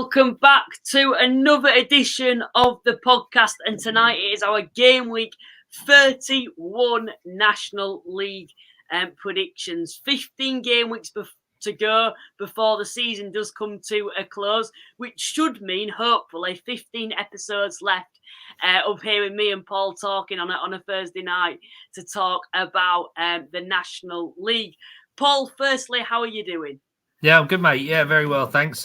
welcome back to another edition of the podcast. And tonight it is our Game Week 31 National League predictions. 15 game weeks to go before the season does come to a close, which should mean, hopefully, 15 episodes left of hearing me and Paul talking on a Thursday night to talk about the National League. Paul, firstly, how are you doing? Yeah, I'm good, mate. Yeah, very well, thanks.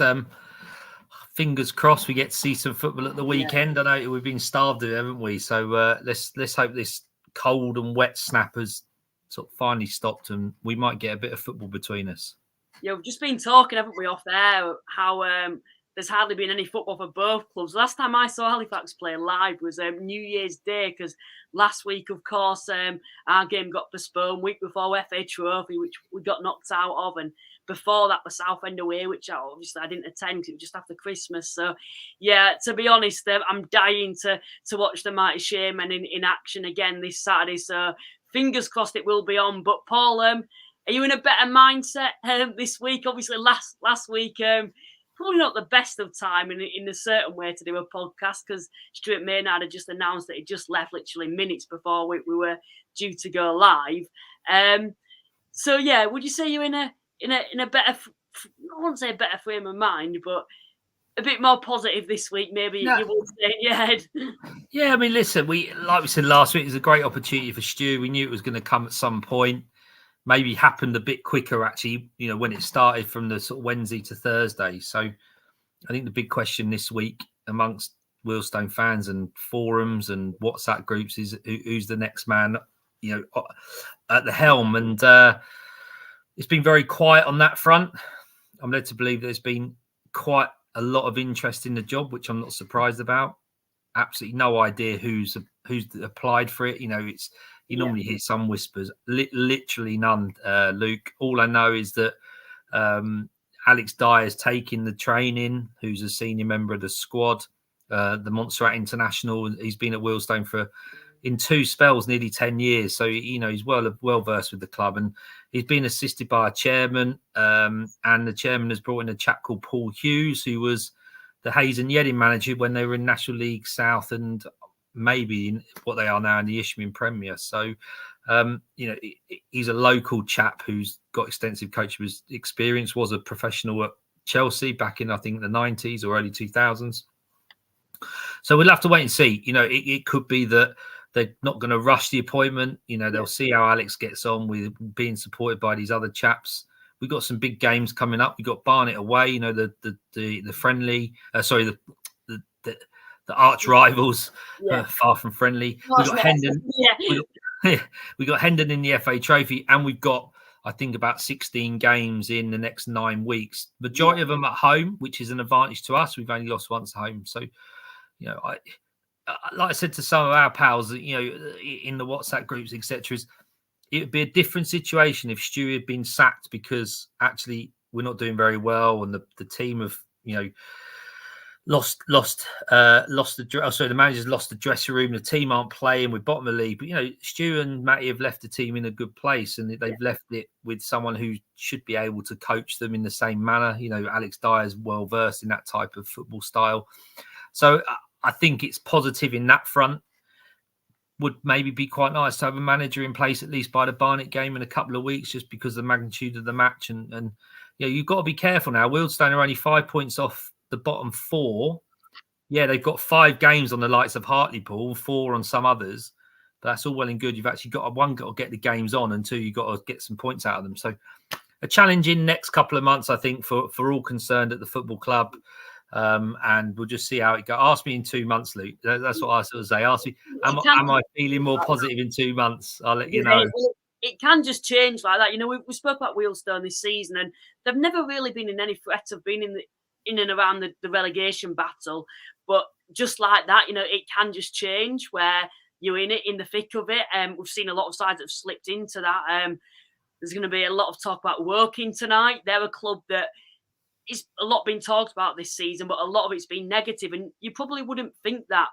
Fingers crossed we get to see some football at the weekend. Yeah. I know we've been starved of it, haven't we? So let's hope this cold and wet snap has sort of finally stopped and we might get a bit of football between us. Yeah, we've just been talking, haven't we, off there, how there's hardly been any football for both clubs. Last time I saw Halifax play live was New Year's Day, because last week, of course, our game got postponed, week before FA Trophy, which we got knocked out of, and before that was Southend away, which obviously I didn't attend because it was just after Christmas. So, yeah, to be honest, I'm dying to watch the Mighty Shaman in action again this Saturday. So, fingers crossed it will be on. But, Paul, are you in a better mindset this week? Obviously, last week, probably not the best of time in a certain way to do a podcast, because Stuart Maynard had just announced that he just left literally minutes before we were due to go live. So, yeah, would you say you're in a better, I won't say a better frame of mind, but a bit more positive this week, maybe you would say in your head? Yeah, I mean, listen, like we said last week, it was a great opportunity for Stu. We knew it was going to come at some point. Maybe happened a bit quicker, actually, when it started from the sort of Wednesday to Thursday. So I think the big question this week amongst Wealdstone fans and forums and WhatsApp groups is who's the next man, at the helm. And it's been very quiet on that front. I'm led to believe there's been quite a lot of interest in the job, which I'm not surprised about. Absolutely no idea who's applied for it. You normally hear some whispers, literally none, Luke. All I know is that Alex Dyer's taking the training, who's a senior member of the squad, the Montserrat International. He's been at Wealdstone in two spells, nearly 10 years. So, he's well versed with the club, and he's been assisted by a chairman. And the chairman has brought in a chap called Paul Hughes, who was the Hayes and Yedding manager when they were in National League South and maybe in what they are now in the Isthmian Premier. So, he's a local chap who's got extensive coaching experience, was a professional at Chelsea back in, I think, the 90s or early 2000s. So we'll have to wait and see. It could be that they're not going to rush the appointment. They'll see how Alex gets on with being supported by these other chaps. We've got some big games coming up. We've got Barnet away, the friendly, the arch rivals, far from friendly. We've got Hendon. We've got Hendon in the FA Trophy, and we've got, I think, about 16 games in the next 9 weeks. Majority of them at home, which is an advantage to us. We've only lost once at home. So, like I said to some of our pals, in the WhatsApp groups, etc., it would be a different situation if Stu had been sacked because actually we're not doing very well, and the team have, the manager's lost the dressing room. The team aren't playing. We're bottom of the league. But, Stu and Matty have left the team in a good place, and they've left it with someone who should be able to coach them in the same manner. Alex Dyer is well versed in that type of football style. So I think it's positive in that front. Would maybe be quite nice to have a manager in place at least by the Barnet game in a couple of weeks, just because of the magnitude of the match. And you've got to be careful now. Wealdstone are only 5 points off the bottom 4. Yeah, they've got 5 games on the likes of Hartlepool, 4 on some others. But that's all well and good. You've actually got to get the games on, and 2, you've got to get some points out of them. So a challenging next couple of months, I think, for all concerned at the football club. And we'll just see how it goes. Ask me in 2 months, Luke. That's what I sort of say. Ask me, am I feeling more positive in 2 months? I'll let you know. It can just change like that. We spoke about Wealdstone this season, and they've never really been in any threat of being in and around the relegation battle. But just like that, it can just change where you're in the thick of it. We've seen a lot of sides that have slipped into that. There's going to be a lot of talk about Woking tonight. They're a club that is a lot being talked about this season, but a lot of it's been negative. And you probably wouldn't think that,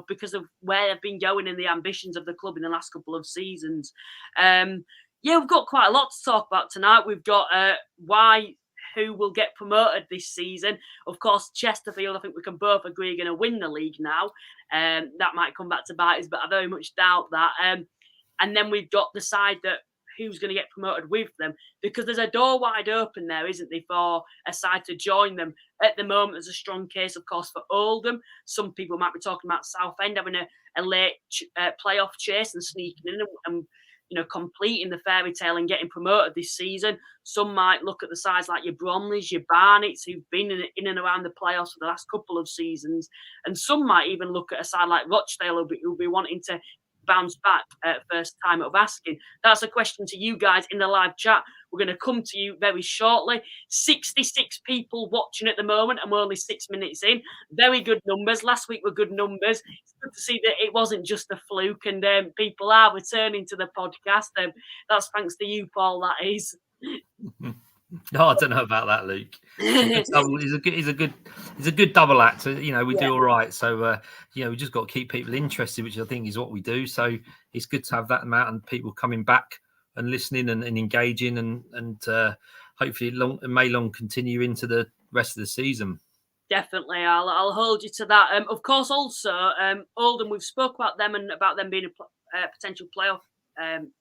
because of where they've been going and the ambitions of the club in the last couple of seasons. We've got quite a lot to talk about tonight. We've got why who will get promoted this season. Of course, Chesterfield, I think we can both agree, are going to win the league now. That might come back to bite us, but I very much doubt that. And then we've got the side that who's going to get promoted with them, because there's a door wide open there, isn't there, for a side to join them. At the moment, there's a strong case, of course, for Oldham. Some people might be talking about Southend having a late playoff chase and sneaking in and completing the fairy tale and getting promoted this season. Some might look at the sides like your Bromleys, your Barnets, who've been in and around the playoffs for the last couple of seasons. And some might even look at a side like Rochdale, who'll be wanting to bounce back first time of asking. That's a question to you guys in the live chat. We're going to come to you very shortly. 66 people watching at the moment, and we're only 6 minutes in. Very good numbers. Last week were good numbers. It's good to see that it wasn't just a fluke, and people are returning to the podcast. That's thanks to you, Paul, that is. No, I don't know about that, Luke. He's a good double act. We do all right. So we just got to keep people interested, which I think is what we do. So it's good to have that amount and people coming back and listening and engaging, and hopefully it may long continue into the rest of the season. Definitely, I'll hold you to that. Of course, also Oldham, we've spoke about them and about them being a potential playoff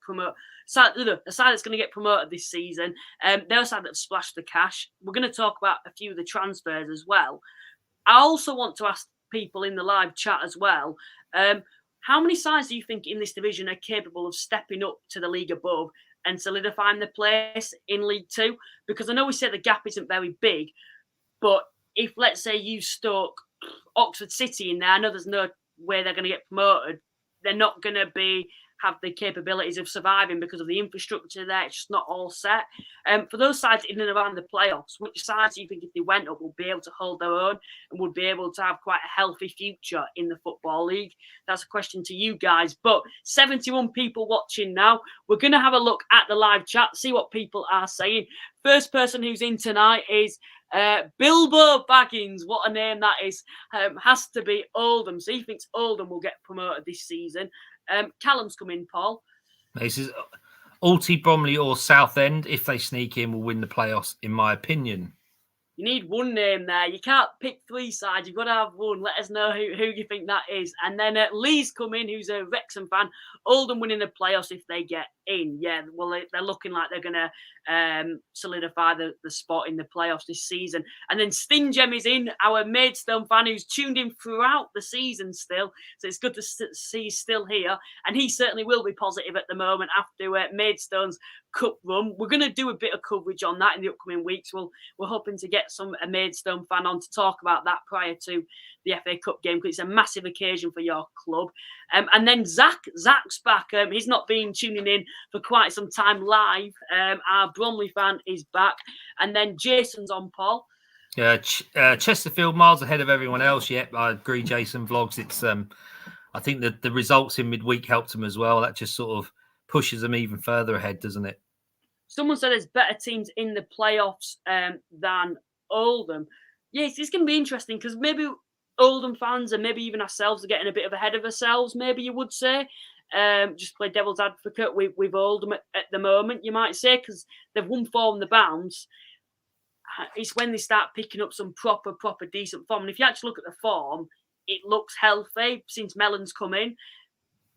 promote. A side that's going to get promoted this season. They're a side that have splashed the cash. We're going to talk about a few of the transfers as well. I also want to ask people in the live chat as well, how many sides do you think in this division are capable of stepping up to the league above and solidifying their place in League Two? Because I know we say the gap isn't very big, but if, let's say, you stuck Oxford City in there, I know there's no way they're going to get promoted. They're not going to have the capabilities of surviving because of the infrastructure there. It's just not all set. For those sides in and around the playoffs, which sides do you think, if they went up, will be able to hold their own and would be able to have quite a healthy future in the Football League? That's a question to you guys. But 71 people watching now. We're going to have a look at the live chat, see what people are saying. First person who's in tonight is Bilbo Baggins. What a name that is. Has to be Oldham. So he thinks Oldham will get promoted this season. Callum's come in, Paul. This is Alty, Bromley or Southend. If they sneak in, will win the playoffs, in my opinion. You need one name there. You can't pick three sides. You've got to have one. Let us know who you think that is. And then Lee's come in, who's a Wrexham fan. Oldham winning the playoffs if they get in. Yeah, well, they're looking like they're going to solidify the spot in the playoffs this season. And then Stingem is in, our Maidstone fan who's tuned in throughout the season still. So it's good to see he's still here. And he certainly will be positive at the moment after Maidstone's Cup run. We're going to do a bit of coverage on that in the upcoming weeks. We're hoping to get a Maidstone fan on to talk about that prior to the FA Cup game, because it's a massive occasion for your club. And then Zach's back. He's not been tuning in for quite some time live. Our Bromley fan is back. And then Jason's on, Paul. Chesterfield miles ahead of everyone else. Yep, I agree, Jason Vlogs. It's I think that the results in midweek helped them as well. That just sort of pushes them even further ahead, doesn't it? Someone said there's better teams in the playoffs than Oldham. Yes, it's going to be interesting because maybe Oldham fans and maybe even ourselves are getting a bit of ahead of ourselves, maybe you would say. Just play devil's advocate with Oldham at the moment, you might say, because they've won 4 on the bounce. It's when they start picking up some proper decent form. And if you actually look at the form, it looks healthy since Mellon's come in.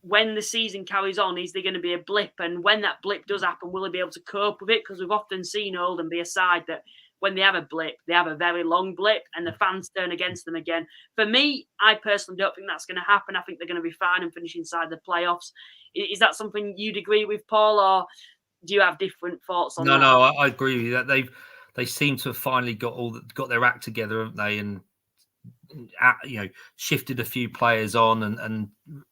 When the season carries on, is there going to be a blip? And when that blip does happen, will they be able to cope with it? Because we've often seen Oldham be a side that when they have a blip, they have a very long blip and the fans turn against them again. For me, I personally don't think that's going to happen. I think they're going to be fine and finish inside the playoffs. Is that something you'd agree with, Paul, or do you have different thoughts on that? No, I agree with you. That they seem to have finally got their act together, haven't they? And shifted a few players on, and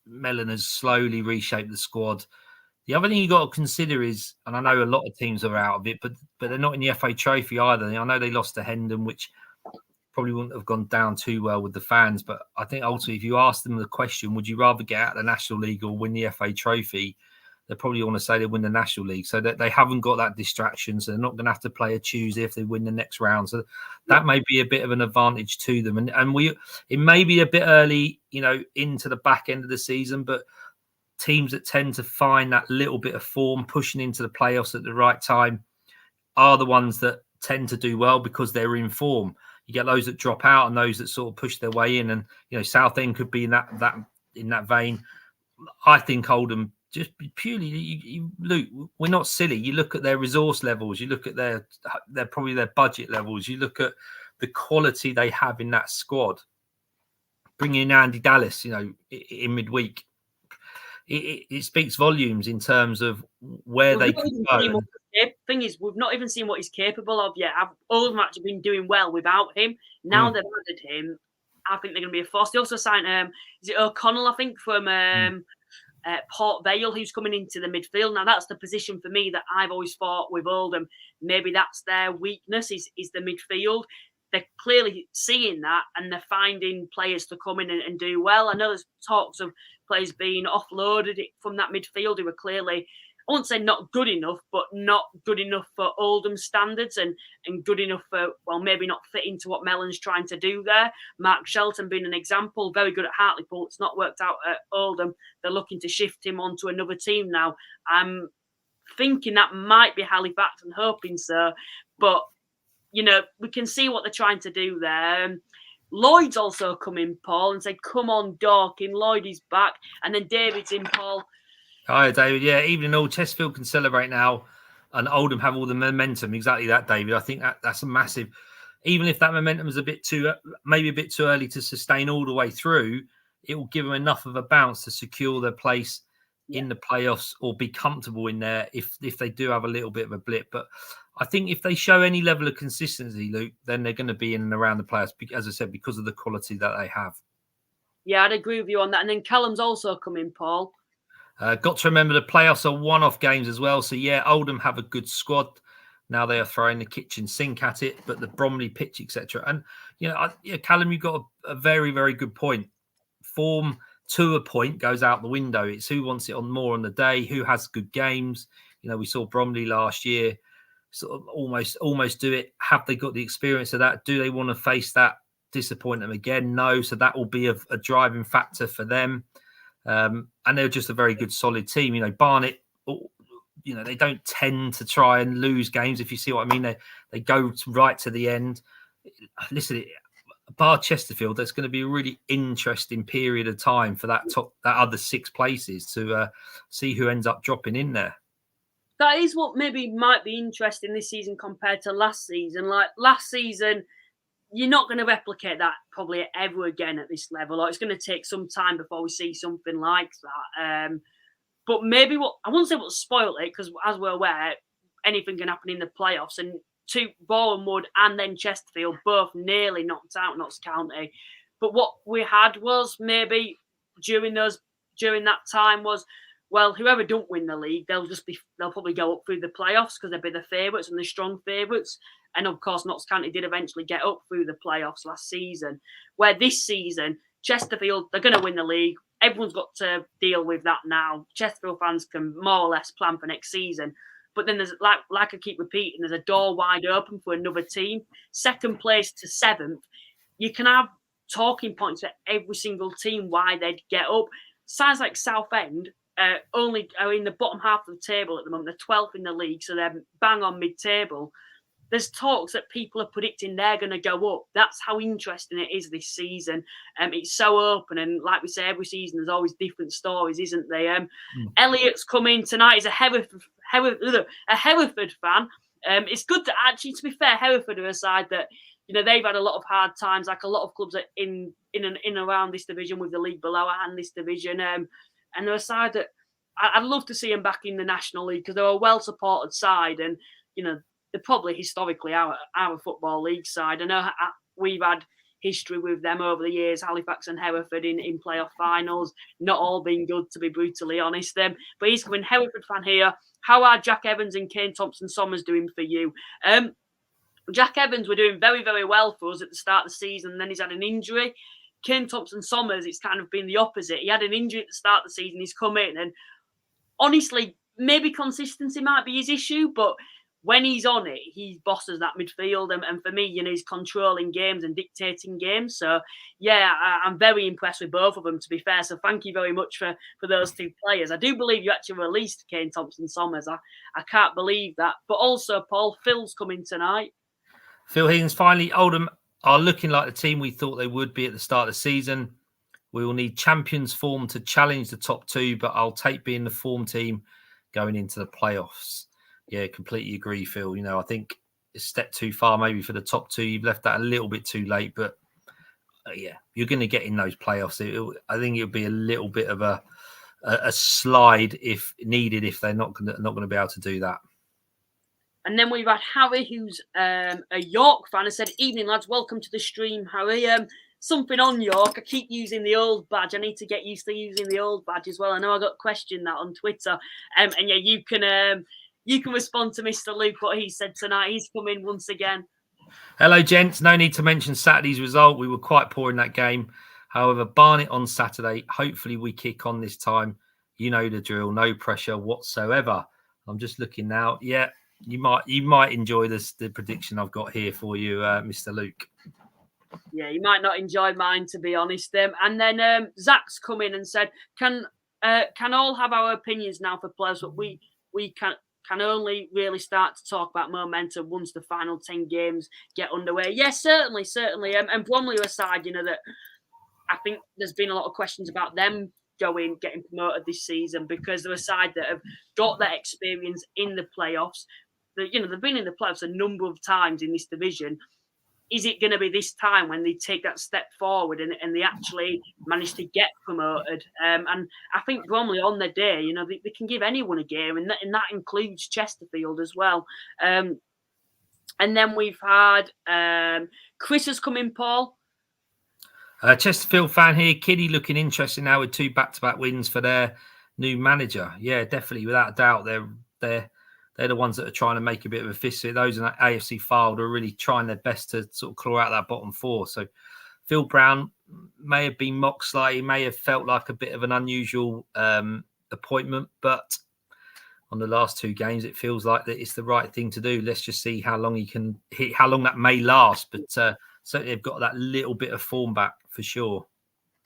Mellon has slowly reshaped the squad. The other thing you got to consider is, and I know a lot of teams are out of it, but they're not in the FA Trophy either. I know they lost to Hendon, which probably wouldn't have gone down too well with the fans. But I think ultimately, if you ask them the question, would you rather get out of the National League or win the FA Trophy? They probably want to say they win the National League, so that they haven't got that distraction. So they're not going to have to play a Tuesday if they win the next round. So that may be a bit of an advantage to them. And it may be a bit early, into the back end of the season, but teams that tend to find that little bit of form pushing into the playoffs at the right time are the ones that tend to do well because they're in form. You get those that drop out and those that sort of push their way in, and Southend could be in that vein. I think Oldham, just purely, Luke, we're not silly. You look at their resource levels, you look at their probably their budget levels, you look at the quality they have in that squad. Bringing in Andy Dallas, in midweek, it speaks volumes in terms of where they could go. Thing is, we've not even seen what he's capable of yet. Oldham actually been doing well without him. Now they've added him. I think they're going to be a force. They also signed, is it O'Connell, I think, from Port Vale, who's coming into the midfield. Now, that's the position for me that I've always thought with Oldham. Maybe that's their weakness, is the midfield. They're clearly seeing that, and they're finding players to come in and do well. I know there's talks of players being offloaded from that midfield who are clearly, I won't say not good enough, but not good enough for Oldham standards and good enough for, well, maybe not fit into what Mellon's trying to do there. Mark Shelton being an example, very good at Hartlepool. It's not worked out at Oldham. They're looking to shift him onto another team now. I'm thinking that might be Halifax and hoping so, but we can see what they're trying to do there. Lloyd's also come in, Paul, and said, come on, Dorking. Lloyd is back. And then David's in, Paul. Hi, David. Yeah, even all Chesterfield can celebrate now and Oldham have all the momentum. Exactly that, David. I think that's a massive, even if that momentum is maybe a bit too early to sustain all the way through, it will give them enough of a bounce to secure their place in the playoffs or be comfortable in there if they do have a little bit of a blip. But I think if they show any level of consistency, Luke, then they're going to be in and around the playoffs, as I said, because of the quality that they have. Yeah, I'd agree with you on that. And then Callum's also come in, Paul. Got to remember the playoffs are one-off games as well. So, yeah, Oldham have a good squad. Now they are throwing the kitchen sink at it, but the Bromley pitch, etc. And, Callum, you've got a very, very good point. Form to a point goes out the window. It's who wants it more on the day, who has good games. We saw Bromley last year sort of almost do it. Have they got the experience of that? Do they want to face that disappointment again? No. So that will be a driving factor for them. And they're just a very good, solid team. Barnet, they don't tend to try and lose games, if you see what I mean. They go right to the end. Listen, bar Chesterfield, that's going to be a really interesting period of time for that other 6 places to see who ends up dropping in there. That is what maybe might be interesting this season compared to last season. Like last season, you're not going to replicate that probably ever again at this level. Or it's going to take some time before we see something like that. But maybe I wouldn't say what spoiled it, because as we're aware, anything can happen in the playoffs. And Boreham Wood and then Chesterfield both nearly knocked out Notts County. But what we had was maybe during that time was, well, whoever don't win the league, they'll probably go up through the playoffs because they'll be the favourites and the strong favourites. And of course, Notts County did eventually get up through the playoffs last season. Where this season, Chesterfield, they're going to win the league. Everyone's got to deal with that now. Chesterfield fans can more or less plan for next season. But then there's, like I keep repeating, there's a door wide open for another team. 2nd place to 7th, you can have talking points for every single team why they'd get up. Sides like Southend only are in the bottom half of the table at the moment. They're 12th in the league, so they're bang on mid-table. There's talks that people are predicting they're going to go up. That's how interesting it is this season. It's so open, and like we say, every season there's always different stories, isn't there? Elliot's come in tonight. He's a Hereford fan. It's good to actually, to be fair, Hereford are a side that they've had a lot of hard times, like a lot of clubs in and around this division with the league below and this division. And they're a side that I'd love to see them back in the National League because they're a well-supported side, and they're probably historically our football league side. I know we've had history with them over the years, Halifax and Hereford in playoff finals. Not all been good, to be brutally honest. But he's coming, Hereford fan here. How are Jack Evans and Kane Thompson-Somers doing for you? Jack Evans were doing very, very well for us at the start of the season, and then he's had an injury. Kane Thompson-Somers, it's kind of been the opposite. He had an injury at the start of the season. He's come in, and honestly, maybe consistency might be his issue, but when he's on it, he bosses that midfield. And for me, he's controlling games and dictating games. So, yeah, I'm very impressed with both of them, to be fair. So thank you very much for those 2 players. I do believe you actually released Kane Thompson-Somers. I can't believe that. But also, Paul, Phil's coming tonight. Phil Higgins, finally, Oldham are looking like the team we thought they would be at the start of the season. We will need champions form to challenge the top two, but I'll take being the form team going into the playoffs. Yeah, completely agree, Phil. I think it's a step too far maybe for the top two. You've left that a little bit too late, but yeah, you're going to get in those playoffs. I think it'll be a little bit of a slide if needed, if they're not going to be able to do that. And then we've had Harry, who's a York fan, and said, "Evening, lads. Welcome to the stream, Harry. Something on York. I keep using the old badge. I need to get used to using the old badge as well. I know I got questioned that on Twitter. And yeah, you can respond to Mr. Luke what he said tonight. He's come in once again. Hello, gents. No need to mention Saturday's result. We were quite poor in that game. However, Barnet on Saturday. Hopefully, we kick on this time. You know the drill. No pressure whatsoever. I'm just looking now. Yeah, you might enjoy the prediction I've got here for you, Mr. Luke. Yeah, you might not enjoy mine, to be honest. And then Zach's come in and said, "Can all have our opinions now for players, but we can only really start to talk about momentum once the final 10 games get underway." Yes, certainly. And Bromley aside, that I think there's been a lot of questions about them getting promoted this season because they're a side that have got that experience in the playoffs. They've been in the playoffs a number of times in this division. Is it going to be this time when they take that step forward and they actually manage to get promoted? And I think Bromley on their day, they can give anyone a game, and that includes Chesterfield as well. And then we've had Chris has come in, Paul. Chesterfield fan here. Kiddie looking interesting now with 2 back-to-back wins for their new manager. Yeah, definitely, without a doubt, they're the ones that are trying to make a bit of a fist of it. Those in that AFC Fylde are really trying their best to sort of claw out that bottom 4. So Phil Brown may have been mocked slightly, may have felt like a bit of an unusual appointment, but on the last 2 games, it feels like that it's the right thing to do. Let's just see how long he can hit, how long that may last. But certainly they've got that little bit of form back for sure.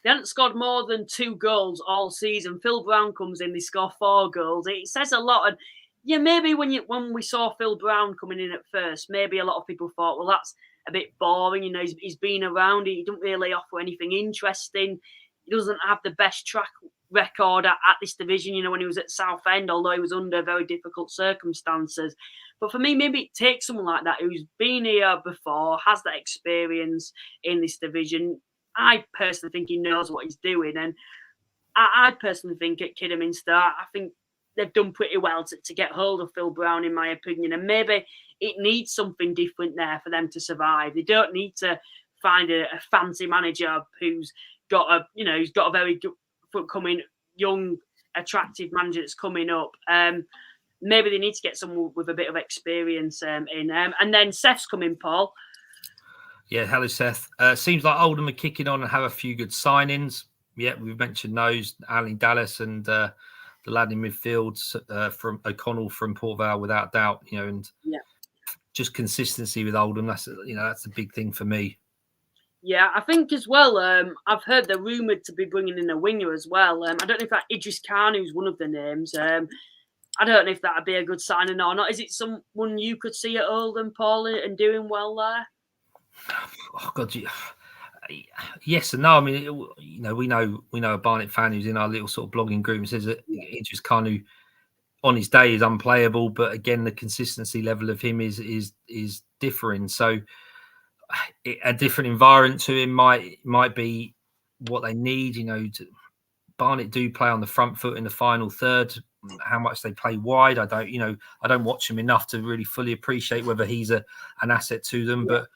They hadn't scored more than 2 goals all season. Phil Brown comes in, they score 4 goals. It says a lot. And yeah, maybe when we saw Phil Brown coming in at first, maybe a lot of people thought, well, that's a bit boring. He's been around. He doesn't really offer anything interesting. He doesn't have the best track record at this division, when he was at Southend, although he was under very difficult circumstances. But for me, maybe it takes someone like that who's been here before, has that experience in this division. I personally think he knows what he's doing. And I personally think at Kidderminster, I think they've done pretty well to get hold of Phil Brown, in my opinion. And maybe it needs something different there for them to survive. They don't need to find a fancy manager who's got a very good coming young, attractive manager that's coming up. Maybe they need to get someone with a bit of experience in. And then Seth's coming, Paul. Yeah, hello, Seth. Seems like Oldham are kicking on and have a few good signings. Yeah, we've mentioned those, Alan Dallas and the lad in midfield from O'Connell from Port Vale, without doubt. And just consistency with Oldham. That's a big thing for me. Yeah, I think as well, I've heard they're rumoured to be bringing in a winger as well. I don't know if that Idris Khan, who's one of the names. I don't know if that would be a good signing or not. Is it someone you could see at Oldham, Paul, and doing well there? Oh God, yes and no. I mean, we know a Barnet fan who's in our little sort of blogging group and says that Idris Khan, who on his day is unplayable, but again, the consistency level of him is differing. So a different environment to him might be what they need. Barnet do play on the front foot in the final third. How much they play wide, I don't watch him enough to really fully appreciate whether he's an asset to them. But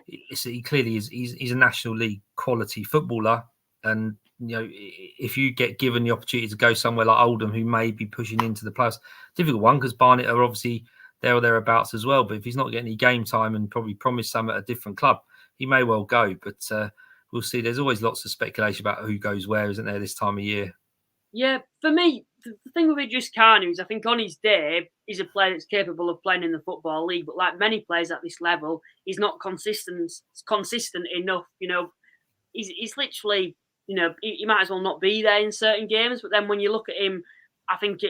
he clearly is. He's a National League quality footballer, and if you get given the opportunity to go somewhere like Oldham, who may be pushing into the plus, difficult one because Barnet are obviously there or thereabouts as well. But if he's not getting any game time and probably promised some at a different club, he may well go. But we'll see. There's always lots of speculation about who goes where, isn't there, this time of year? Yeah, for me, the thing with Idris Khan is I think on his day, he's a player that's capable of playing in the Football League. But like many players at this level, he's not consistent enough. He's literally, he might as well not be there in certain games. But then when you look at him, I think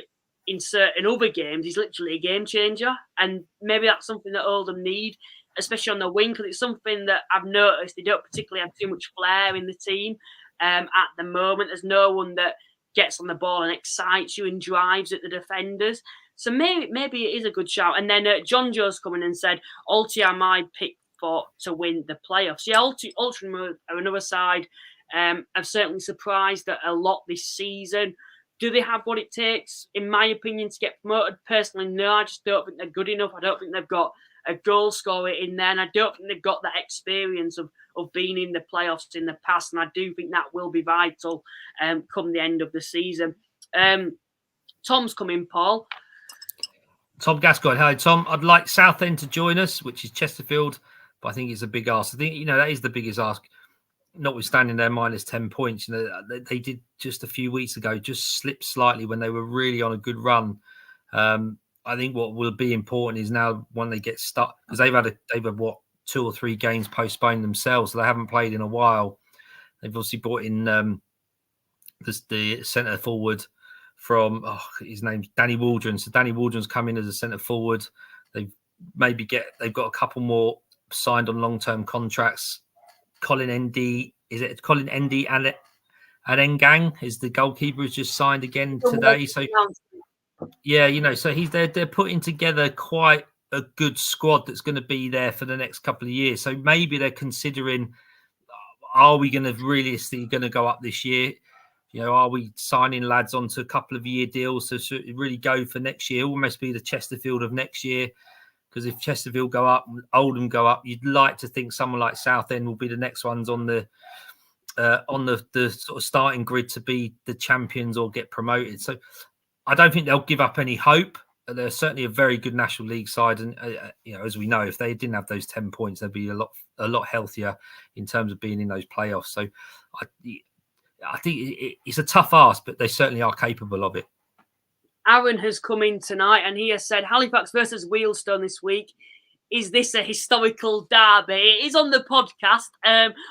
in certain other games, he's literally a game changer. And maybe that's something that Oldham need. especially on the wing, because it's something that I've noticed they don't particularly have too much flair in the team at the moment. There's no one that gets on the ball and excites you and drives at the defenders. So maybe it is a good shout. And then John Joe's come in and said, Ulti are my pick to win the playoffs. Yeah, Ultra are another side. I've certainly surprised that a lot this season. Do they have what it takes, in my opinion, to get promoted? Personally, no. I just don't think they're good enough. I don't think they've got a goal scorer in there, and I don't think they've got that experience of being in the playoffs in the past, and I do think that will be vital come the end of the season. Tom's coming, Paul. Tom Gascoigne. Hi, Tom. I'd like Southend to join us, which is Chesterfield, but I think it's a big ask. I think, that is the biggest ask, notwithstanding their minus 10 points. They did just a few weeks ago, just slipped slightly when they were really on a good run. I think what will be important is now when they get stuck, because they've had 2 or 3 games postponed themselves, so they haven't played in a while. They've obviously brought in the centre forward from his name's Danny Waldron. So Danny Waldron's come in as a centre forward. They've got a couple more signed on long-term contracts. Colin Endy and Engang is the goalkeeper who's just signed again today. So yeah, so they're putting together quite a good squad that's going to be there for the next couple of years. So maybe they're considering, are we going to realistically going to go up this year? Are we signing lads onto a couple of year deals to really go for next year? Almost be the Chesterfield of next year. Because if Chesterfield go up, Oldham go up, you'd like to think someone like Southend will be the next ones on the sort of starting grid to be the champions or get promoted. So I don't think they'll give up any hope. They're certainly a very good National League side, and as we know, if they didn't have those 10 points, they'd be a lot healthier in terms of being in those playoffs. So I think it's a tough ask, but they certainly are capable of it. Aaron has come in tonight and he has said Halifax versus Wealdstone this week. Is this a historical derby? It is on the podcast,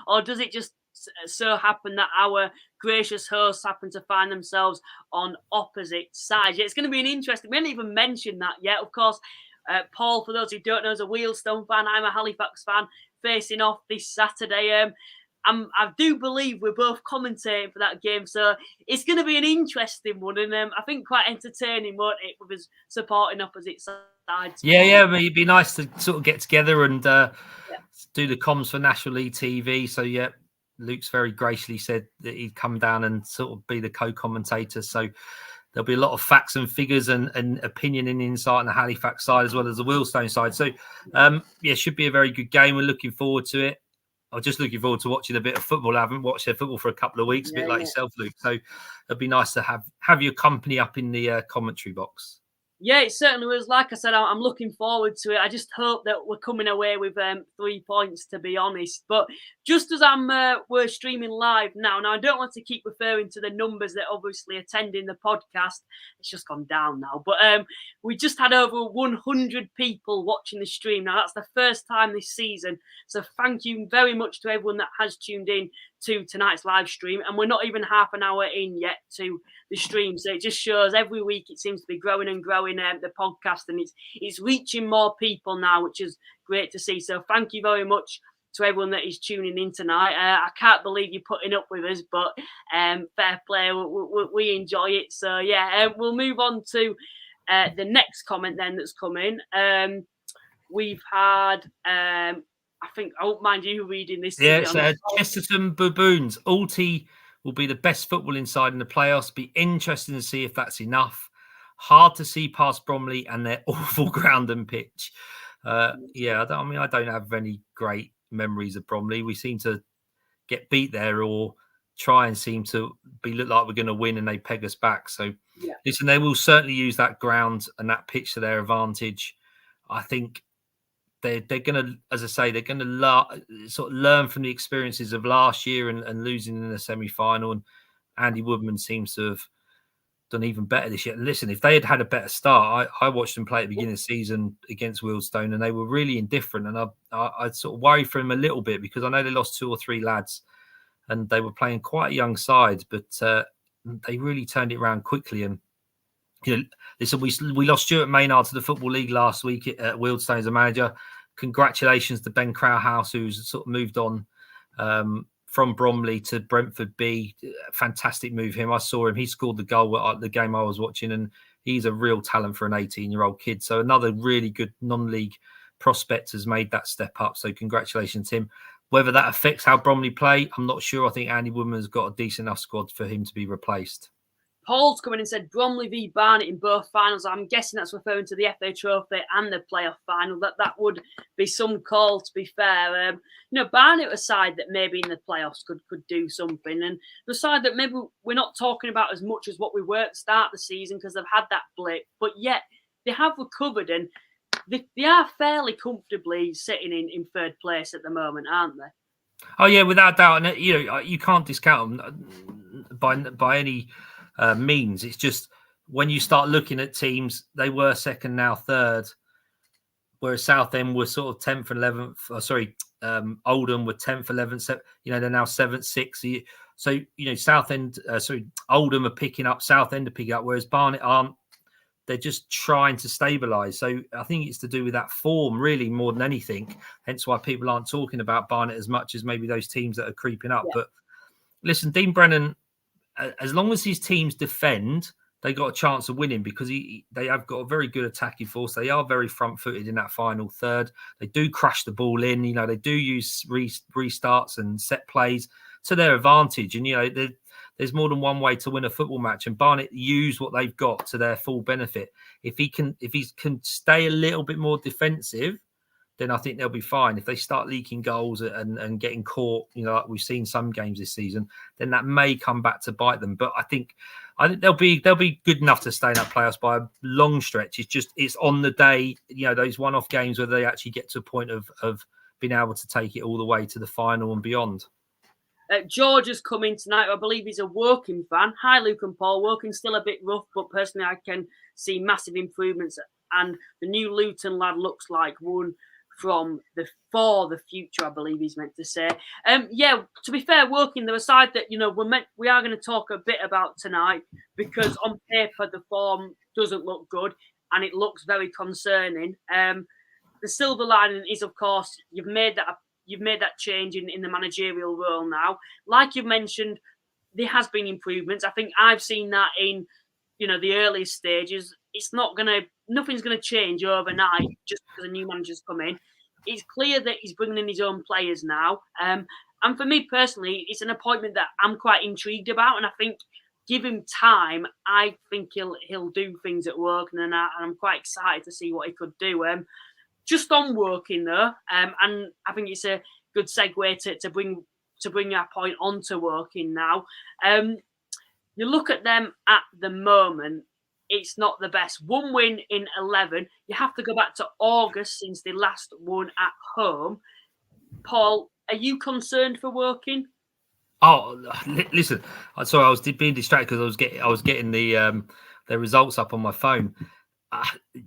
or does it just so happen that our gracious hosts happen to find themselves on opposite sides? Yeah, it's going to be an interesting. We haven't even mentioned that yet. Of course, Paul, for those who don't know, is a Wealdstone fan. I'm a Halifax fan. Facing off this Saturday. I do believe we're both commentating for that game, so it's going to be an interesting one, and I think quite entertaining, won't it, with us supporting opposite sides? Yeah, it'd be nice to sort of get together and do the comms for National League TV. So yeah, Luke's very graciously said that he'd come down and sort of be the co-commentator. So there'll be a lot of facts and figures and opinion and insight on the Halifax side as well as the Wealdstone side. So should be a very good game. We're looking forward to it. I'm just looking forward to watching a bit of football. I haven't watched their football for a couple of weeks, a bit like yourself, Luke. So it'd be nice to have your company up in the commentary box. Yeah, it certainly was. Like I said, I'm looking forward to it. I just hope that we're coming away with 3 points, to be honest. But just as we're streaming live now, I don't want to keep referring to the numbers that obviously attending the podcast. It's just gone down now. But we just had over 100 people watching the stream. Now, that's the first time this season. So thank you very much to everyone that has tuned in to tonight's live stream. And we're not even half an hour in yet to the stream. So it just shows every week it seems to be growing and growing, the podcast, and it's reaching more people now, which is great to see. So thank you very much to everyone that is tuning in tonight. I can't believe you're putting up with us, but fair play. We enjoy it. So yeah, we'll move on to the next comment then that's come in. We've had I think I won't mind you reading this. Yeah, it's Chesterton Baboons. Ulti will be the best football inside in the playoffs. Be interesting to see if that's enough. Hard to see past Bromley and their awful ground and pitch. I don't have any great memories of Bromley. We seem to get beat there or try and seem to look like we're going to win and they peg us back. So, listen, they will certainly use that ground and that pitch to their advantage. I think they're going to, as I say, they're going to sort of learn from the experiences of last year and losing in the semi-final. And Andy Woodman seems to have done even better this year. And listen, if they had a better start, I watched them play at the beginning of the season against Wealdstone, and they were really indifferent. And I sort of worried for them a little bit because I know they lost 2 or 3 lads, and they were playing quite a young side, but they really turned it around quickly. And listen, we lost Stuart Maynard to the Football League last week at Wealdstone as a manager. congratulations to Ben Crowhouse, who's sort of moved on from Bromley to Brentford B. Fantastic move him. I saw him. He scored the goal at the game I was watching, and he's a real talent for an 18-year-old kid. So another really good non-league prospect has made that step up. So congratulations to him. Whether that affects how Bromley play, I'm not sure. I think Andy Woodman's got a decent enough squad for him to be replaced. Paul's come in and said Bromley v Barnet in both finals. I'm guessing that's referring to the FA Trophy and the playoff final. That would be some call, to be fair. Barnet a side that maybe in the playoffs could do something, and the side that maybe we're not talking about as much as what we were at the start of the season because they've had that blip, but yet they have recovered and they are fairly comfortably sitting in third place at the moment, aren't they? Oh yeah, without doubt. And you can't discount them by any means. It's just when you start looking at teams, they were second, now third, whereas Southend were sort of 10th and 11th. Oldham were 10th, 11th. They're now 7th, 6th. So Oldham are picking up, Southend are picking up, whereas Barnet aren't. They're just trying to stabilise. So I think it's to do with that form, really, more than anything. Hence why people aren't talking about Barnet as much as maybe those teams that are creeping up. Yeah. But listen, Dean Brennan, as long as his teams defend, they got a chance of winning because they have got a very good attacking force. They are very front-footed in that final third. They do crash the ball in. They do use restarts and set plays to their advantage. And, there's more than one way to win a football match, and Barnet use what they've got to their full benefit. If he can stay a little bit more defensive, then I think they'll be fine. If they start leaking goals and getting caught, like we've seen some games this season, then that may come back to bite them. But I think they'll be good enough to stay in that playoffs by a long stretch. It's on the day, those one-off games where they actually get to a point of being able to take it all the way to the final and beyond. George has come in tonight. I believe he's a Woking fan. Hi, Luke and Paul. Woking's still a bit rough, but personally, I can see massive improvements. And the new Luton lad looks like one for the future, I believe he's meant to say. To be fair, Woking, they're a side that we are going to talk a bit about tonight because on paper the form doesn't look good and it looks very concerning. The silver lining is, of course, you've made that change in the managerial role now. Like you've mentioned, there has been improvements. I think I've seen that in, the earliest stages. Nothing's going to change overnight just because a new manager's come in. It's clear that he's bringing in his own players now. And for me personally, it's an appointment that I'm quite intrigued about. And I think give him time, I think he'll do things at work. And I'm quite excited to see what he could do. Just on Woking though, and I think it's a good segue to bring our point onto Woking now. You look at them at the moment, it's not the best. 1 win in 11. You have to go back to August since they last won at home. Paul, are you concerned for Woking? Oh, listen. Sorry, I was being distracted because I was getting the results up on my phone.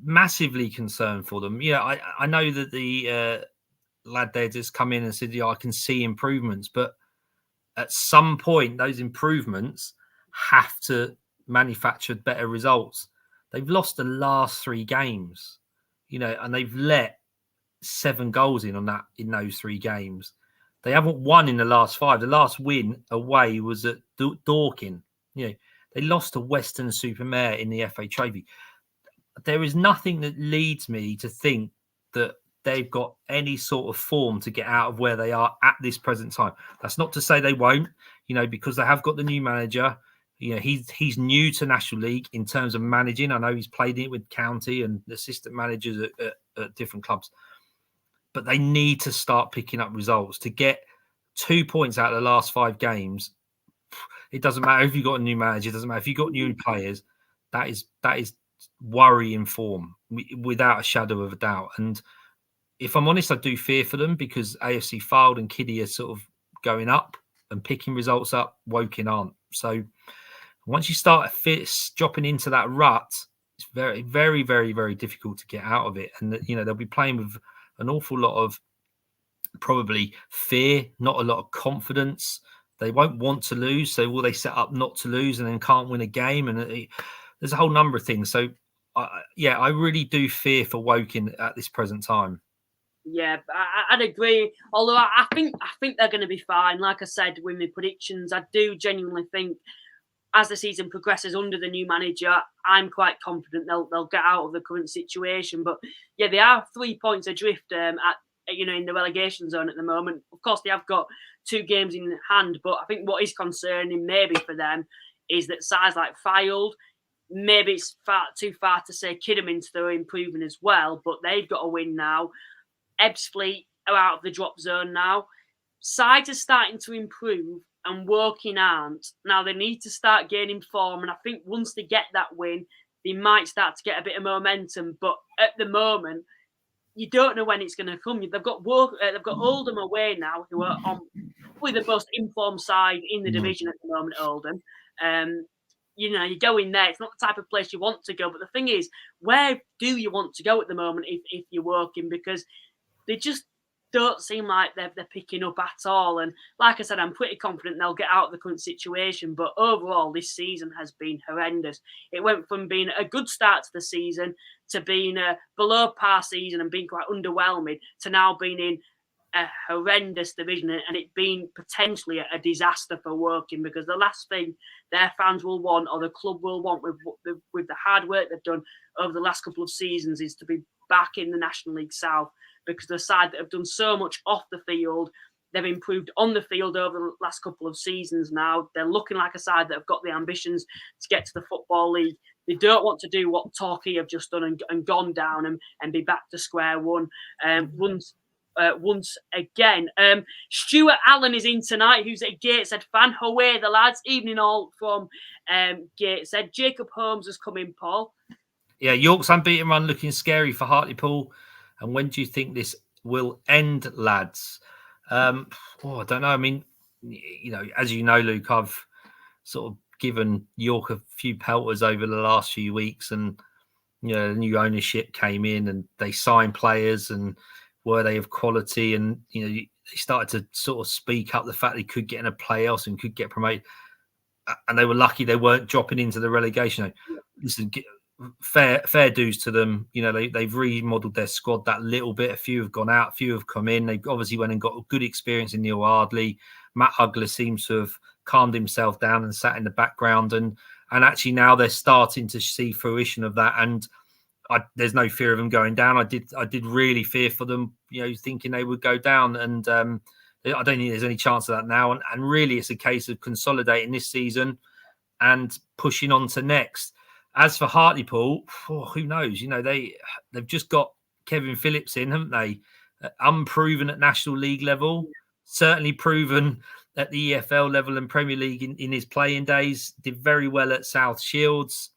Massively concerned for them. I know that the lad there just come in and said, I can see improvements, but at some point those improvements have to manufacture better results. They've lost the last 3 games, and they've let 7 goals in those 3 games. They haven't won in the last 5. The last win away was at Dorking. They lost to Weston-super-Mare in the FA Trophy. There is nothing that leads me to think that they've got any sort of form to get out of where they are at this present time. That's not to say they won't, because they have got the new manager. He's new to National League in terms of managing. I know he's played it with County and assistant managers at different clubs. But they need to start picking up results. To get 2 points out of the last 5 games, it doesn't matter if you've got a new manager, it doesn't matter if you've got new players. That is worrying form without a shadow of a doubt. And if I'm honest, I do fear for them because AFC Fylde and Kiddie are sort of going up and picking results up. Woking aren't. So once you start dropping into that rut, it's very, very, very, very difficult to get out of it. And they'll be playing with an awful lot of probably fear, not a lot of confidence. They won't want to lose, so will they set up not to lose and then can't win a game? And there's a whole number of things. So, I really do fear for Woking at this present time. Yeah, I'd agree. Although I think they're going to be fine. Like I said, with my predictions, I do genuinely think as the season progresses under the new manager, I'm quite confident they'll get out of the current situation. But yeah, they are 3 points adrift in the relegation zone at the moment. Of course, they have got 2 games in hand, but I think what is concerning maybe for them is that sides like Fylde, maybe it's too far to say Kidderminster are improving as well, but they've got a win now. Ebbsfleet are out of the drop zone now. Sides are starting to improve and Woking aren't. Now they need to start gaining form, and I think once they get that win, they might start to get a bit of momentum. But at the moment, you don't know when it's going to come. They've got Oldham away now, who are on probably the most informed side in the division at the moment. Oldham, you go in there. It's not the type of place you want to go. But the thing is, where do you want to go at the moment if you're working? Because they just don't seem like they're picking up at all. And like I said, I'm pretty confident they'll get out of the current situation. But overall, this season has been horrendous. It went from being a good start to the season to being a below par season and being quite underwhelming to now being in a horrendous division and it being potentially a disaster for Woking, because the last thing their fans will want or the club will want with the hard work they've done over the last couple of seasons is to be back in the National League South, because the side that have done so much off the field, they've improved on the field over the last couple of seasons now. They're looking like a side that have got the ambitions to get to the Football League. They don't want to do what Torquay have just done and gone down and be back to square one once again. Stuart Allen is in tonight, who's a Gateshead fan. Away the lads. Evening all from Gateshead. Jacob Holmes has come in, Paul. Yeah, York's unbeaten run looking scary for Hartlepool. And when do you think this will end, lads? I don't know. I mean, as you know, Luke, I've sort of given York a few pelters over the last few weeks, and new ownership came in and they signed players, and were they of quality? And they started to sort of speak up the fact they could get in a playoffs and could get promoted, and they were lucky they weren't dropping into the relegation. Listen, fair dues to them. They've remodeled their squad that little bit. A few have gone out, a few have come in. They obviously went and got a good experience in Neil Ardley. Matt Ugler seems to have calmed himself down and sat in the background, and actually now they're starting to see fruition of that. And there's no fear of them going down. I did really fear for them, thinking they would go down, and I don't think there's any chance of that now. And really, it's a case of consolidating this season and pushing on to next. As for Hartlepool, who knows? They've just got Kevin Phillips in, haven't they? Unproven at National League level, certainly proven at the EFL level and Premier League in his playing days. Did very well at South Shields.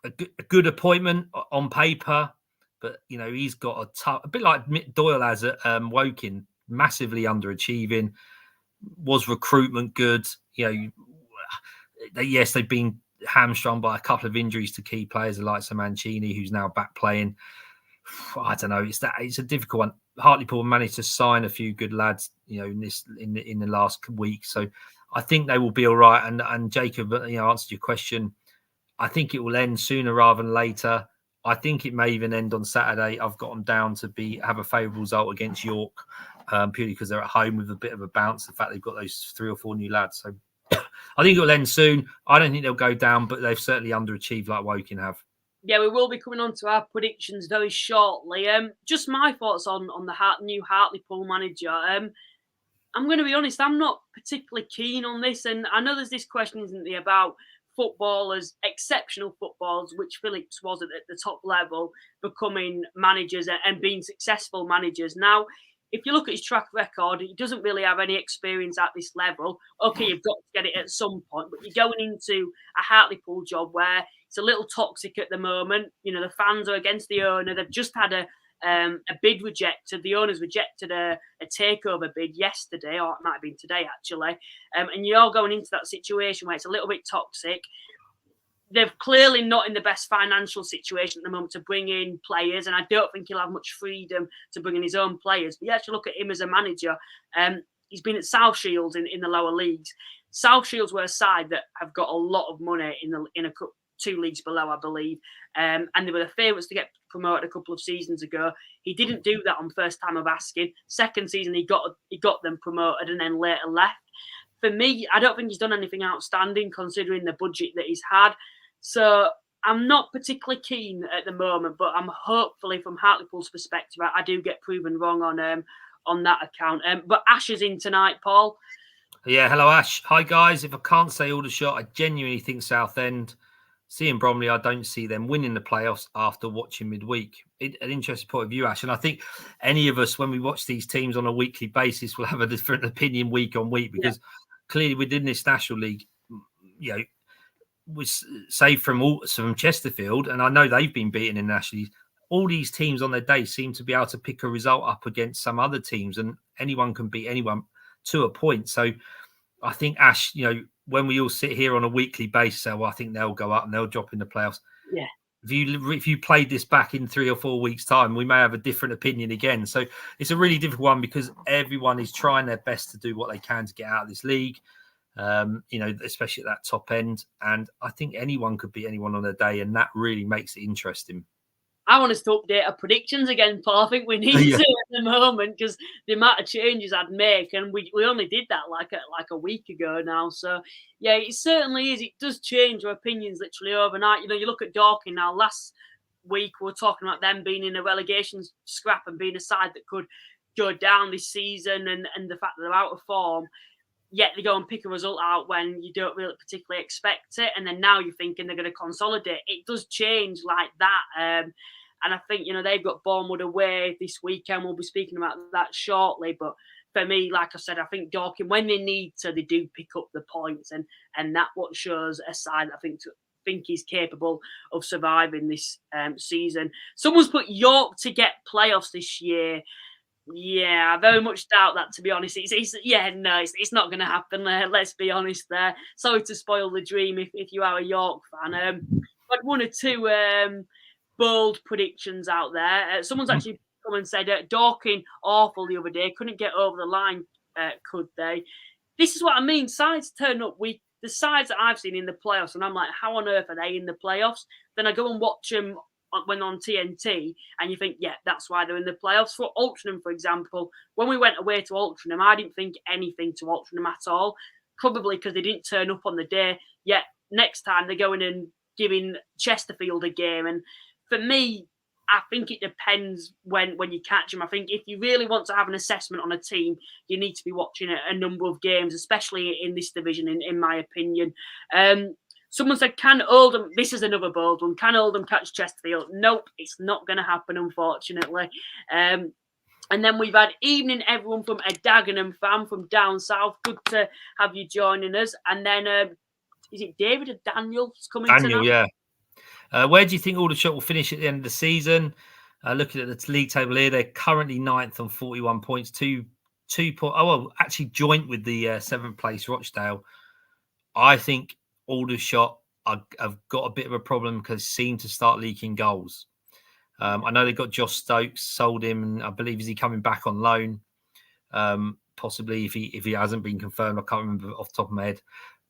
A good appointment on paper, but he's got a bit like Mick Doyle has at Woking, massively underachieving. Was recruitment good? Yes, they've been hamstrung by a couple of injuries to key players like Mancini, who's now back playing. I don't know. It's a difficult one. Hartlepool managed to sign a few good lads, in the last week, so I think they will be all right. And Jacob, answered your question. I think it will end sooner rather than later. I think it may even end on Saturday. I've got them down to have a favourable result against York, purely because they're at home with a bit of a bounce. The fact they've got those 3 or 4 new lads, so I think it'll end soon. I don't think they'll go down, but they've certainly underachieved like Woking have. Yeah, we will be coming on to our predictions very shortly. Just my thoughts on the new Hartlepool manager. I'm going to be honest, I'm not particularly keen on this. And I know there's this question, isn't there, about footballers, exceptional footballers, which Phillips was at the top level, becoming managers and being successful managers. Now, if you look at his track record, he doesn't really have any experience at this level. Okay, you've got to get it at some point, but you're going into a Hartlepool job where it's a little toxic at the moment. The fans are against the owner. They've just had a bid rejected. The owners rejected a takeover bid yesterday, or it might have been today, actually. And you're going into that situation where it's a little bit toxic. They're clearly not in the best financial situation at the moment to bring in players, and I don't think he'll have much freedom to bring in his own players. But you actually look at him as a manager. He's been at South Shields in the lower leagues. South Shields were a side that have got a lot of money in a 2 leagues below, I believe. And they were the favourites to get promoted a couple of seasons ago. He didn't do that on first time of asking. Second season, he got them promoted and then later left. For me, I don't think he's done anything outstanding considering the budget that he's had. So I'm not particularly keen at the moment, but I'm hopefully from Hartlepool's perspective, I do get proven wrong on that account. But Ash is in tonight, Paul. Yeah, hello Ash. Hi guys. If I can't say Aldershot, I genuinely think Southend. Seeing Bromley, I don't see them winning the playoffs after watching midweek. An interesting point of view, Ash. And I think any of us, when we watch these teams on a weekly basis, will have a different opinion week on week because clearly within this National League, you know, was saved from Chesterfield, and I know they've been beaten in National League. All these teams on their day seem to be able to pick a result up against some other teams, and anyone can beat anyone to a point. So I think, Ash, you know, when we all sit here on a weekly basis, so I think they'll go up and they'll drop in the playoffs. Yeah. If you played this back in 3 or 4 weeks' time, we may have a different opinion again. So it's a really difficult one because everyone is trying their best to do what they can to get out of this league. You know, especially at that top end. And I think anyone could beat anyone on their day, and that really makes it interesting. I want us to update our predictions again, Paul. I think we need to at the moment because the amount of changes I'd make, and we only did that like a week ago now. So yeah, it certainly is. It does change our opinions literally overnight. You know, you look at Dorking now. Last week we were talking about them being in a relegation scrap and being a side that could go down this season, and the fact that they're out of form. Yet they go and pick a result out when you don't really particularly expect it. And then now you're thinking they're going to consolidate. It does change like that. And I think, you know, they've got Bournemouth away this weekend. We'll be speaking about that shortly. But for me, like I said, I think Dorking, when they need to, they do pick up the points. And that what shows a side I think is capable of surviving this season. Someone's put York to get playoffs this year. Yeah, I very much doubt that, to be honest. It's not going to happen there. Let's be honest there. Sorry to spoil the dream if you are a York fan. But 1 or 2 bold predictions out there. Someone's actually come and said Dorking awful the other day. Couldn't get over the line, could they? This is what I mean. Sides turn up weak. The sides that I've seen in the playoffs, and I'm like, how on earth are they in the playoffs? Then I go and watch them when on TNT, and you think, yeah, that's why they're in the playoffs. For Altrincham, for example, when we went away to Altrincham, I didn't think anything to Altrincham at all, probably because they didn't turn up on the day. Yet next time they're going and giving Chesterfield a game. And for me, I think it depends when you catch them. I think if you really want to have an assessment on a team, you need to be watching a number of games, especially in this division, in my opinion. Someone said, can Oldham, this is another bold one, can Oldham catch Chesterfield? Nope, it's not going to happen, unfortunately. And then we've had evening everyone from a Dagenham fan from down south. Good to have you joining us. And then, is it David or Daniel's coming tonight? Daniel, yeah. Where do you think Aldershot will finish at the end of the season? Looking at the league table here, they're currently 9th on 41 points, actually joint with the 7th place Rochdale. I think Aldershot have got a bit of a problem because seem to start leaking goals. I know they got Josh Stokes, sold him, and I believe is he coming back on loan? Possibly if he hasn't been confirmed, I can't remember off the top of my head.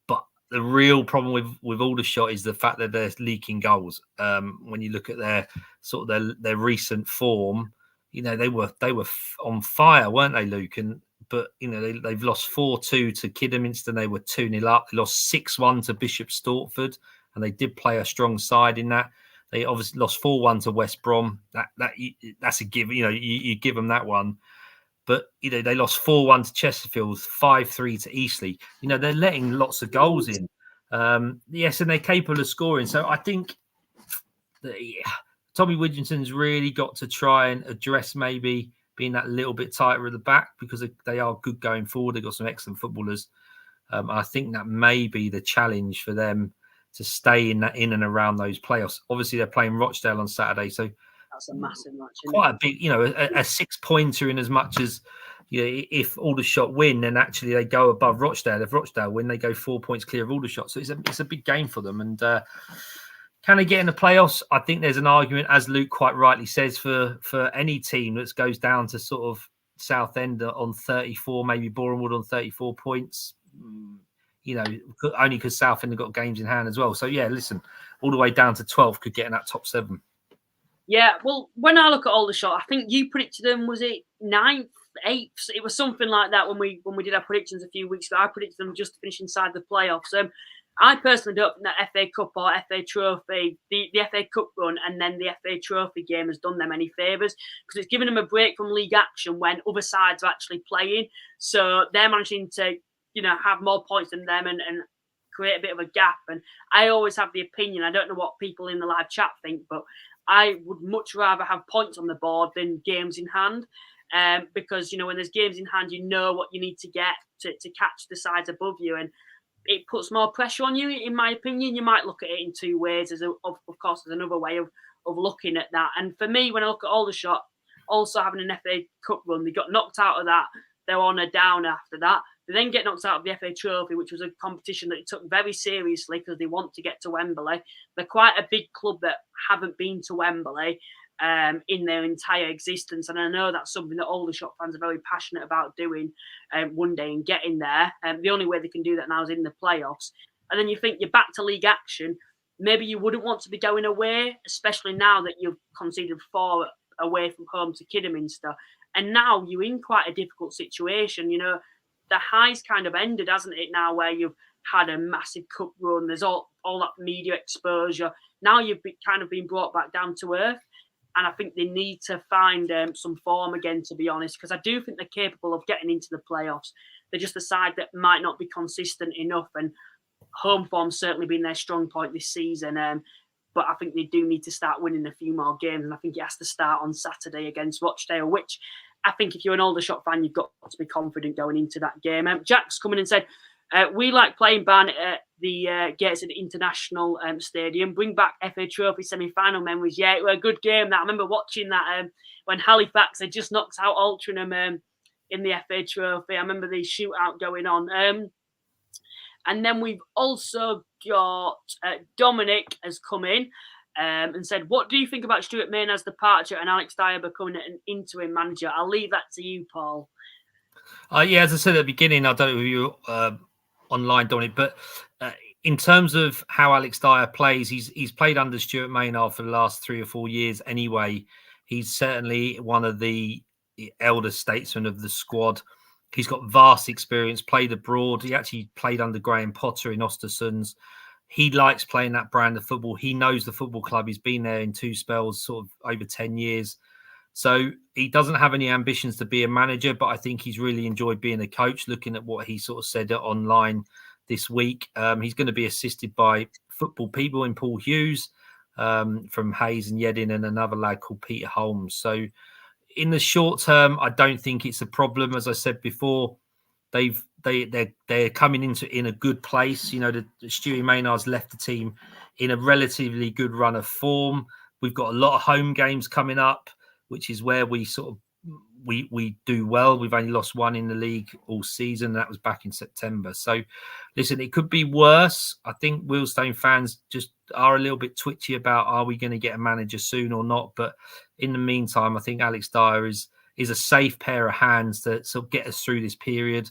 But the real problem with Aldershot is the fact that they're leaking goals. When you look at their recent form, you know they were on fire, weren't they, Luke? But you know they've lost 4-2 to Kidderminster. They were 2-0 up. They lost 6-1 to Bishop Stortford, and they did play a strong side in that. They obviously lost 4-1 to West Brom. That's a give. You know you give them that one. But you know they lost 4-1 to Chesterfield, 5-3 to Eastleigh. You know they're letting lots of goals in. Yes, and they're capable of scoring. So I think that Tommy Widgerson's really got to try and address maybe being that little bit tighter at the back because they are good going forward. They've got some excellent footballers. I think that may be the challenge for them to stay in and around those playoffs. Obviously, they're playing Rochdale on Saturday, so that's a massive match. Quite a big, you know, a 6-pointer in as much as, you know, if Aldershot win, then actually they go above Rochdale. If Rochdale win, they go 4 points clear of Aldershot. So it's a big game for them. And can they get in the playoffs? I think there's an argument, as Luke quite rightly says, for any team that goes down to sort of Southend on 34, maybe Bournemouth on 34 points. only because Southend have got games in hand as well. So yeah, listen, all the way down to 12 could get in that top 7. Yeah, well, when I look at Aldershot, I think you predicted them, was it 9th, 8th? It was something like that when we did our predictions a few weeks ago. I predicted them just to finish inside the playoffs. I personally don't think that FA Cup or FA Trophy, the FA Cup run and then the FA Trophy game has done them any favours, because it's given them a break from league action when other sides are actually playing. So they're managing to, have more points than them and create a bit of a gap. And I always have the opinion, I don't know what people in the live chat think, but I would much rather have points on the board than games in hand. Because, when there's games in hand, you know what you need to get to catch the sides above you. And it puts more pressure on you, in my opinion. You might look at it in two ways. Of course, there's another way of looking at that. And for me, when I look at Aldershot, also having an FA Cup run, they got knocked out of that. They're on a down after that. They then get knocked out of the FA Trophy, which was a competition that they took very seriously because they want to get to Wembley. They're quite a big club that haven't been to Wembley in their entire existence. And I know that's something that Aldershot fans are very passionate about doing one day and getting there. The only way they can do that now is in the playoffs. And then you think you're back to league action. Maybe you wouldn't want to be going away, especially now that you've conceded 4 away from home to Kidderminster. And now you're in quite a difficult situation. The high's kind of ended, hasn't it, now, where you've had a massive cup run. There's all that media exposure. Now you've kind of been brought back down to earth. And I think they need to find some form again, to be honest, because I do think they're capable of getting into the playoffs. They're just a side that might not be consistent enough. And home form's certainly been their strong point this season. But I think they do need to start winning a few more games. And I think it has to start on Saturday against Rochdale, which I think if you're an Aldershot fan, you've got to be confident going into that game. Jack's coming and said, we like playing Barnet at the Gateshead International Stadium. Bring back FA Trophy semi-final memories. Yeah, it was a good game. That I remember watching that when Halifax had just knocked out Altrincham in the FA Trophy. I remember the shootout going on. And then we've also got Dominic has come in and said, what do you think about Stuart Maynard's departure and Alex Dyer becoming an interim manager? I'll leave that to you, Paul. Yeah, as I said at the beginning, I don't know if you online, Dominic, but in terms of how Alex Dyer plays, he's played under Stuart Maynard for the last 3 or 4 years anyway. He's certainly one of the elder statesmen of the squad. He's got vast experience, played abroad. He actually played under Graham Potter in Ostersunds. He likes playing that brand of football. He knows the football club. He's been there in 2 spells, sort of over 10 years. So he doesn't have any ambitions to be a manager, but I think he's really enjoyed being a coach, looking at what he sort of said online this week. He's going to be assisted by football people in Paul Hughes from Hayes and Yedding and another lad called Peter Holmes. So in the short term, I don't think it's a problem. As I said before, they're coming in a good place. The Stewie Maynard's left the team in a relatively good run of form. We've got a lot of home games coming up, which is where we sort of we do well. We've only lost 1 in the league all season. That was back in September. So, listen, it could be worse. I think Wealdstone fans just are a little bit twitchy about, are we going to get a manager soon or not? But in the meantime, I think Alex Dyer is a safe pair of hands to sort of get us through this period,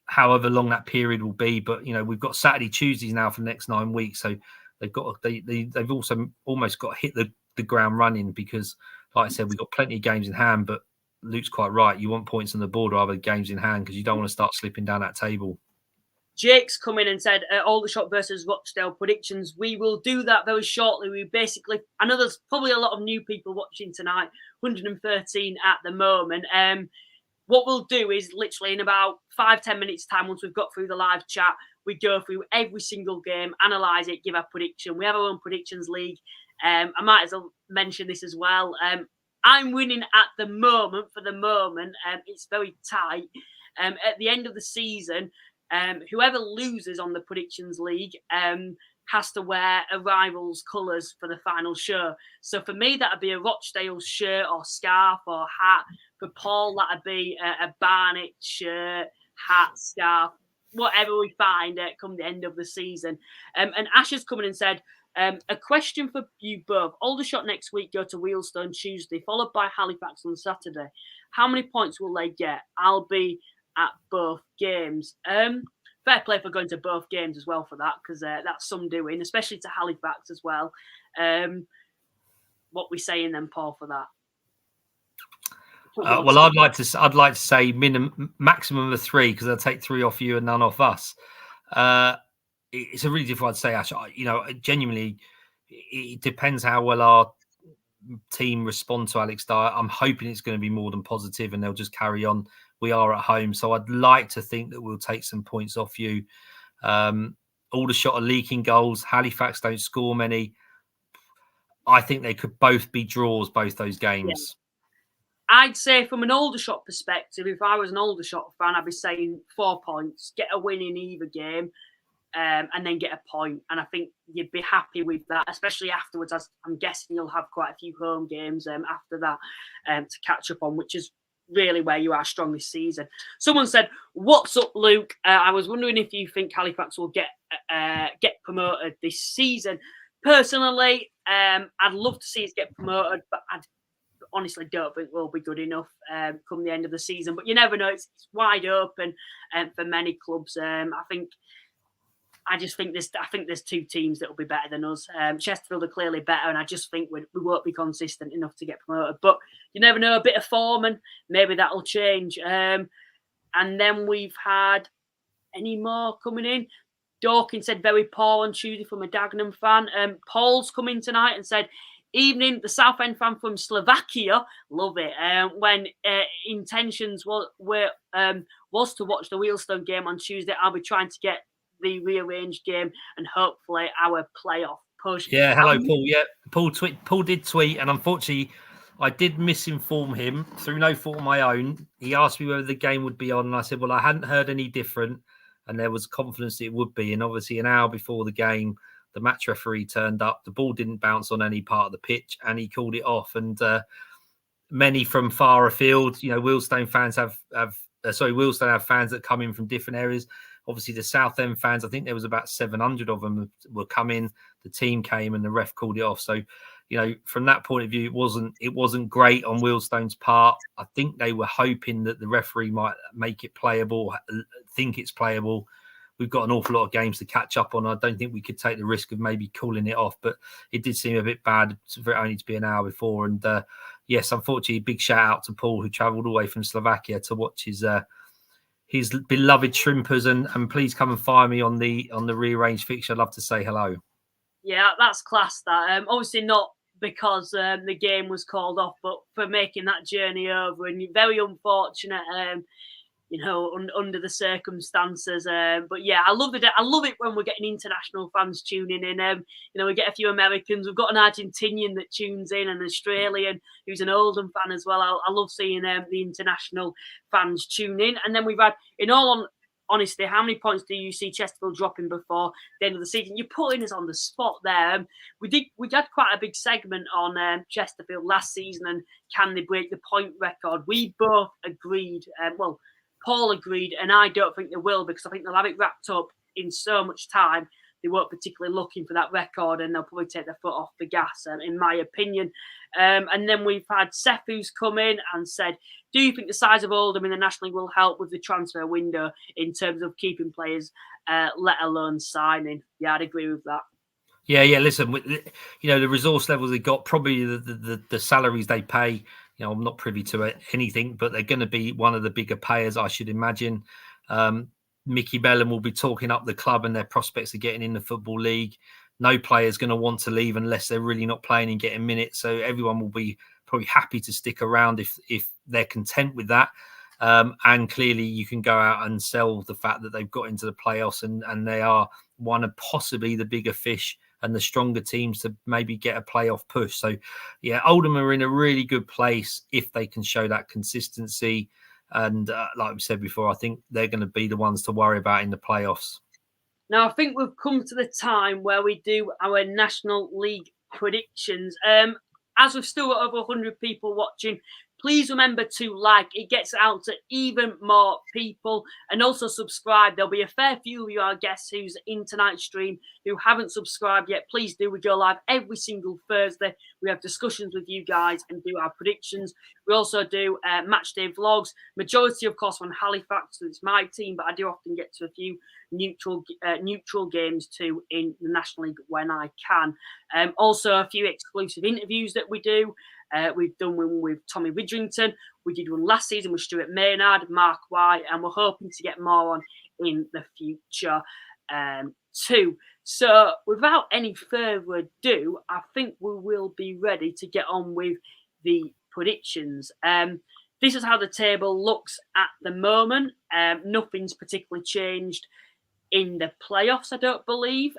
however long that period will be. But, we've got Saturday, Tuesdays now for the next 9 weeks. So they've also almost got to hit the ground running because, like I said, we've got plenty of games in hand, but Luke's quite right. You want points on the board rather than games in hand because you don't want to start slipping down that table. Jake's come in and said, Aldershot versus Rochdale predictions. We will do that very shortly. I know there's probably a lot of new people watching tonight, 113 at the moment. What we'll do is literally in about 5-10 minutes time, once we've got through the live chat, we go through every single game, analyse it, give our prediction. We have our own predictions league. I might as well mention this as well. I'm winning at the moment. For the moment, it's very tight. At the end of the season, whoever loses on the predictions league has to wear a rival's colours for the final show. So for me, that'd be a Rochdale shirt or scarf or hat. For Paul, that'd be a Barnet shirt, hat, scarf, whatever we find come the end of the season. And Ash has come in and said, a question for you both. Aldershot next week go to Wealdstone Tuesday, followed by Halifax on Saturday. How many points will they get? I'll be at both games. fair play for going to both games as well for that, because that's some doing, especially to Halifax as well. What we saying then, Paul, for that? Well, I'd like to say maximum of 3, because I'll take 3 off you and none off us. It's a really difficult to say, Ash. Genuinely, it depends how well our team respond to Alex Dyer. I'm hoping it's going to be more than positive, and they'll just carry on. We are at home, so I'd like to think that we'll take some points off you. Aldershot are leaking goals. Halifax don't score many. I think they could both be draws, both those games. Yeah. I'd say from an Aldershot perspective, if I was an Aldershot fan, I'd be saying 4 points, get a win in either game, and then get a point. And I think you'd be happy with that, especially afterwards. As I'm guessing you'll have quite a few home games after that to catch up on, which is really where you are strong this season. Someone said, "What's up, Luke? I was wondering if you think Halifax will get promoted this season." Personally, I'd love to see us get promoted, but I honestly don't think we'll be good enough come the end of the season. But you never know; it's wide open for many clubs. I just think there's 2 teams that will be better than us. Chesterfield are clearly better, and I just think we won't be consistent enough to get promoted. But you never know, a bit of form, and maybe that'll change. And then we've had any more coming in. Dawkins said very poor on Tuesday from a Dagenham fan. Paul's come in tonight and said, "Evening, the Southend fan from Slovakia, love it. When intentions was to watch the Wheelstone game on Tuesday, I'll be trying to get the rearranged game and hopefully our playoff push." Yeah, hello, Paul. Yeah, Paul did tweet, and unfortunately, I did misinform him through no fault of my own. He asked me whether the game would be on, and I said, well, I hadn't heard any different, and there was confidence it would be. And obviously, an hour before the game, the match referee turned up. The ball didn't bounce on any part of the pitch, and he called it off. And many from far afield, Wheelstone fans Wheelstone have fans that come in from different areas. Obviously, the Southend fans, I think there was about 700 of them were coming. The team came and the ref called it off. So, from that point of view, it wasn't great on Wheelstone's part. I think they were hoping that the referee might make it playable, think it's playable. We've got an awful lot of games to catch up on. I don't think we could take the risk of maybe calling it off, but it did seem a bit bad for it only to be an hour before. And yes, unfortunately, big shout out to Paul, who travelled all the way from Slovakia to watch his beloved Shrimpers, and please come and fire me on the rearranged fixture. I'd love to say hello. Yeah, that's class. That obviously not because the game was called off, but for making that journey over, and you're very unfortunate. Under the circumstances. But yeah, I love it when we're getting international fans tuning in. We get a few Americans. We've got an Argentinian that tunes in, and an Australian who's an Oldham fan as well. I love seeing the international fans tune in. And then we've had, in all honesty, how many points do you see Chesterfield dropping before the end of the season? You're putting us on the spot there. We had quite a big segment on Chesterfield last season, and can they break the point record? We both agreed. Paul agreed, and I don't think they will, because I think they'll have it wrapped up in so much time. They weren't particularly looking for that record, and they'll probably take their foot off the gas, in my opinion. And then we've had Seth, who's come in and said, do you think the size of Oldham in the National League will help with the transfer window in terms of keeping players, let alone signing? Yeah, I'd agree with that. Yeah. Listen, the resource levels they got, probably the salaries they pay. I'm not privy to anything, but they're going to be one of the bigger payers, I should imagine. Mickey Bellum will be talking up the club and their prospects of getting in the Football League. No player's going to want to leave unless they're really not playing and getting minutes. So everyone will be probably happy to stick around if they're content with that. And clearly you can go out and sell the fact that they've got into the playoffs and they are one of possibly the bigger fish and the stronger teams to maybe get a playoff push. So, yeah, Oldham are in a really good place if they can show that consistency. And like we said before, I think they're going to be the ones to worry about in the playoffs. Now, I think we've come to the time where we do our National League predictions. As we've still got over 100 people watching, Please remember to like. It gets out to even more people. And also subscribe. There'll be a fair few of you, our guests, who's in tonight's stream who haven't subscribed yet. Please do. We go live every single Thursday. We have discussions with you guys and do our predictions. We also do match day vlogs. Majority, of course, on Halifax. It's my team, but I do often get to a few neutral games too in the National League when I can. Also, a few exclusive interviews that we do. We've done one with Tommy Widrington. We did one last season with Stuart Maynard, Mark White, and we're hoping to get more on in the future too. So without any further ado, I think we will be ready to get on with the predictions. This is how the table looks at the moment. Nothing's particularly changed in the playoffs, I don't believe.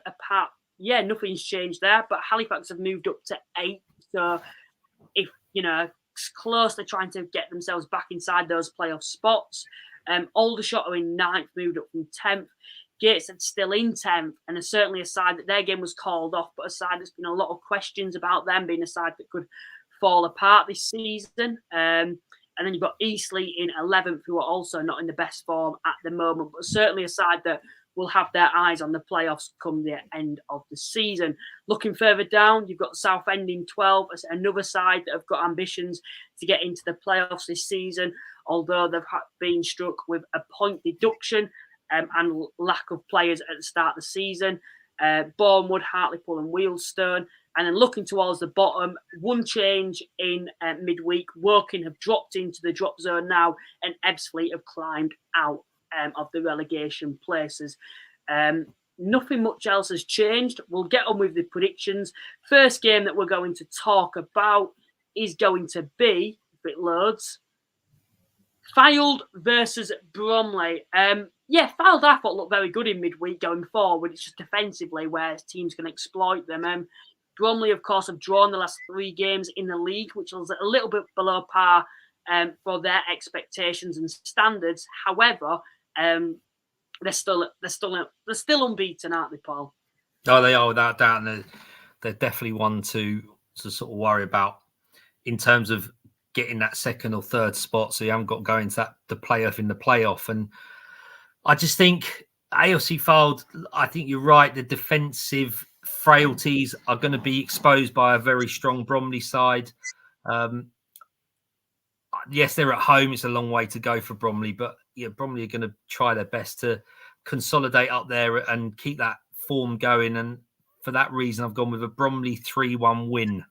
Nothing's changed there, but Halifax have moved up to 8. So if, it's close, they're trying to get themselves back inside those playoff spots. Aldershot are in 9th, moved up from 10th. Gateshead still in 10th, and is certainly a side that their game was called off, but a side that's been a lot of questions about them being a side that could fall apart this season. And then you've got Eastleigh in 11th, who are also not in the best form at the moment, but certainly a side that will have their eyes on the playoffs come the end of the season. Looking further down, you've got Southend in 12th, as another side that have got ambitions to get into the playoffs this season, although they've been struck with a point deduction and lack of players at the start of the season. Bournemouth, Hartlepool and Wealdstone. And then looking towards the bottom, one change in midweek. Woking have dropped into the drop zone now, and Ebbsfleet have climbed out of the relegation places. Nothing much else has changed. We'll get on with the predictions. First game that we're going to talk about is going to be, if it loads, Fylde versus Bromley. Fylde, I thought, looked very good in midweek going forward. It's just defensively where teams can exploit them. Bromley, of course, have drawn the last 3 games in the league, which was a little bit below par for their expectations and standards. However, they're still unbeaten, aren't they, Paul? Oh, they are, without doubt. And they're definitely one to sort of worry about in terms of getting that second or third spot, so you haven't got to go into the playoff in the playoff. And I just think AFC Fylde, I think you're right, the defensive frailties are going to be exposed by a very strong Bromley side. Yes, they're at home. It's a long way to go for Bromley, but Bromley are going to try their best to consolidate up there and keep that form going. And for that reason, I've gone with a Bromley 3-1 win.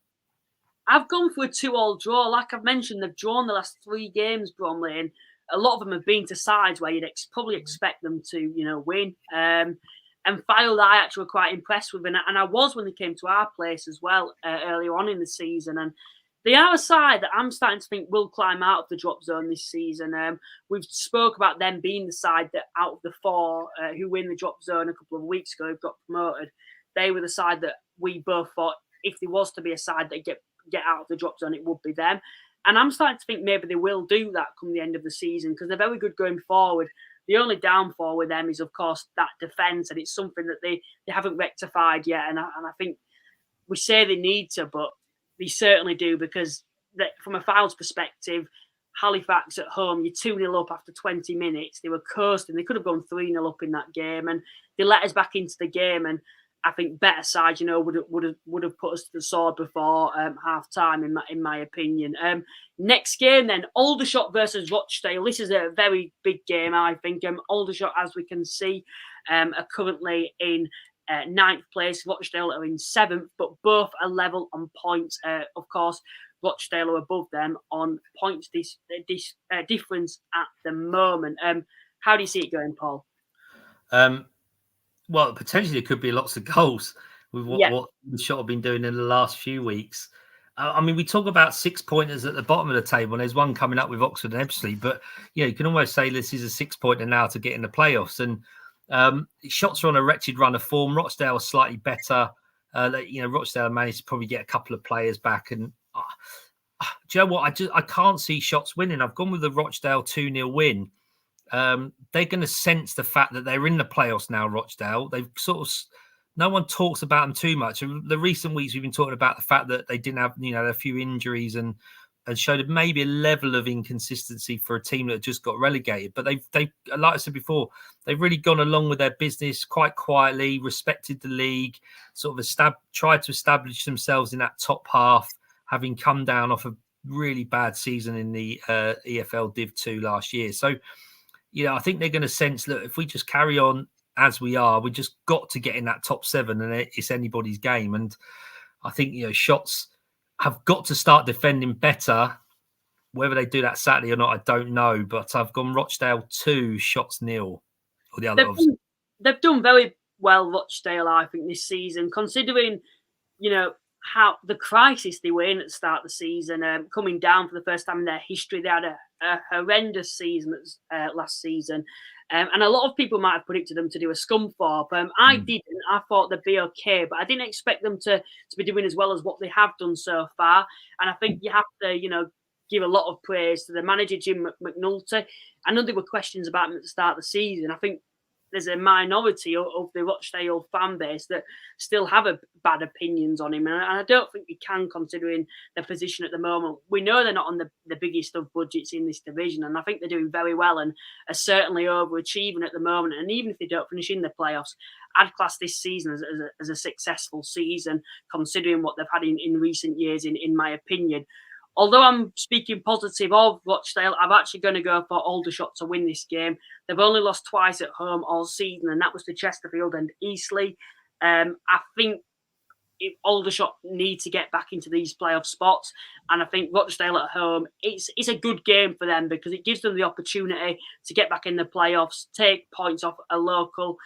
I've gone for a 2-2 draw. Like I've mentioned, they've drawn the last 3 games, Bromley, and a lot of them have been to sides where you'd probably expect them to, win. And Fylde, I actually were quite impressed with, and I was when they came to our place as well earlier on in the season. And they are a side that I'm starting to think will climb out of the drop zone this season. We've spoke about them being the side that out of the 4 who win the drop zone a couple of weeks ago, who got promoted, they were the side that we both thought if there was to be a side that get out of the drop zone, it would be them. And I'm starting to think maybe they will do that come the end of the season because they're very good going forward. The only downfall with them is, of course, that defence, and it's something that they haven't rectified yet. And I think we say they need to, but they certainly do, because from a Fylde's perspective, Halifax at home, you're 2-0 up after 20 minutes. They were coasting. They could have gone 3-0 up in that game, and they let us back into the game. And I think better side, would have put us to the sword before half time, in my opinion. Next game then, Aldershot versus Rochdale. This is a very big game, I think. Aldershot, as we can see, are currently in 9th place. Rochdale are in 7th, but both are level on points. Of course, Rochdale are above them on points difference at the moment. How do you see it going, Paul? Well, potentially there could be lots of goals with what the Shot have been doing in the last few weeks. I mean, we talk about 6-pointers at the bottom of the table, and there's one coming up with Oxford and Ebbsfleet, but you can almost say this is a 6-pointer now to get in the playoffs. And Shots are on a wretched run of form. Rochdale are slightly better. Rochdale managed to probably get a couple of players back. And do you know what? I can't see Shots winning. I've gone with the Rochdale 2-0 win. They're going to sense the fact that they're in the playoffs now, Rochdale. They've no one talks about them too much. The recent weeks we've been talking about the fact that they didn't have, a few injuries and and showed maybe a level of inconsistency for a team that just got relegated. But they like I said before, they've really gone along with their business quite quietly, respected the league, sort of tried to establish themselves in that top half, having come down off a really bad season in the EFL Div 2 last year. So, I think they're going to sense, look, if we just carry on as we are, we just got to get in that top 7 and it's anybody's game. And I think, Shots have got to start defending better. Whether they do that Saturday or not, I don't know. But I've gone Rochdale 2, Shots 0. Or the other, they've done very well, Rochdale, I think, this season, considering, how the crisis they were in at the start of the season, coming down for the first time in their history. They had a horrendous season last season. And a lot of people might have predicted them to do a Scunthorpe. I didn't. I thought they'd be okay, but I didn't expect them to be doing as well as what they have done so far. And I think you have to, give a lot of praise to the manager, Jim McNulty. I know there were questions about him at the start of the season. I think there's a minority of the Rochdale fan base that still have bad opinions on him. And I don't think you can, considering their position at the moment. We know they're not on the biggest of budgets in this division, and I think they're doing very well and are certainly overachieving at the moment. And even if they don't finish in the playoffs, I'd class this season as a successful season, considering what they've had in recent years, in my opinion. Although I'm speaking positive of Rochdale, I'm actually going to go for Aldershot to win this game. They've only lost twice at home all season, and that was to Chesterfield and Eastleigh. I think Aldershot need to get back into these playoff spots, and I think Rochdale at home, it's a good game for them because it gives them the opportunity to get back in the playoffs, take points off a local,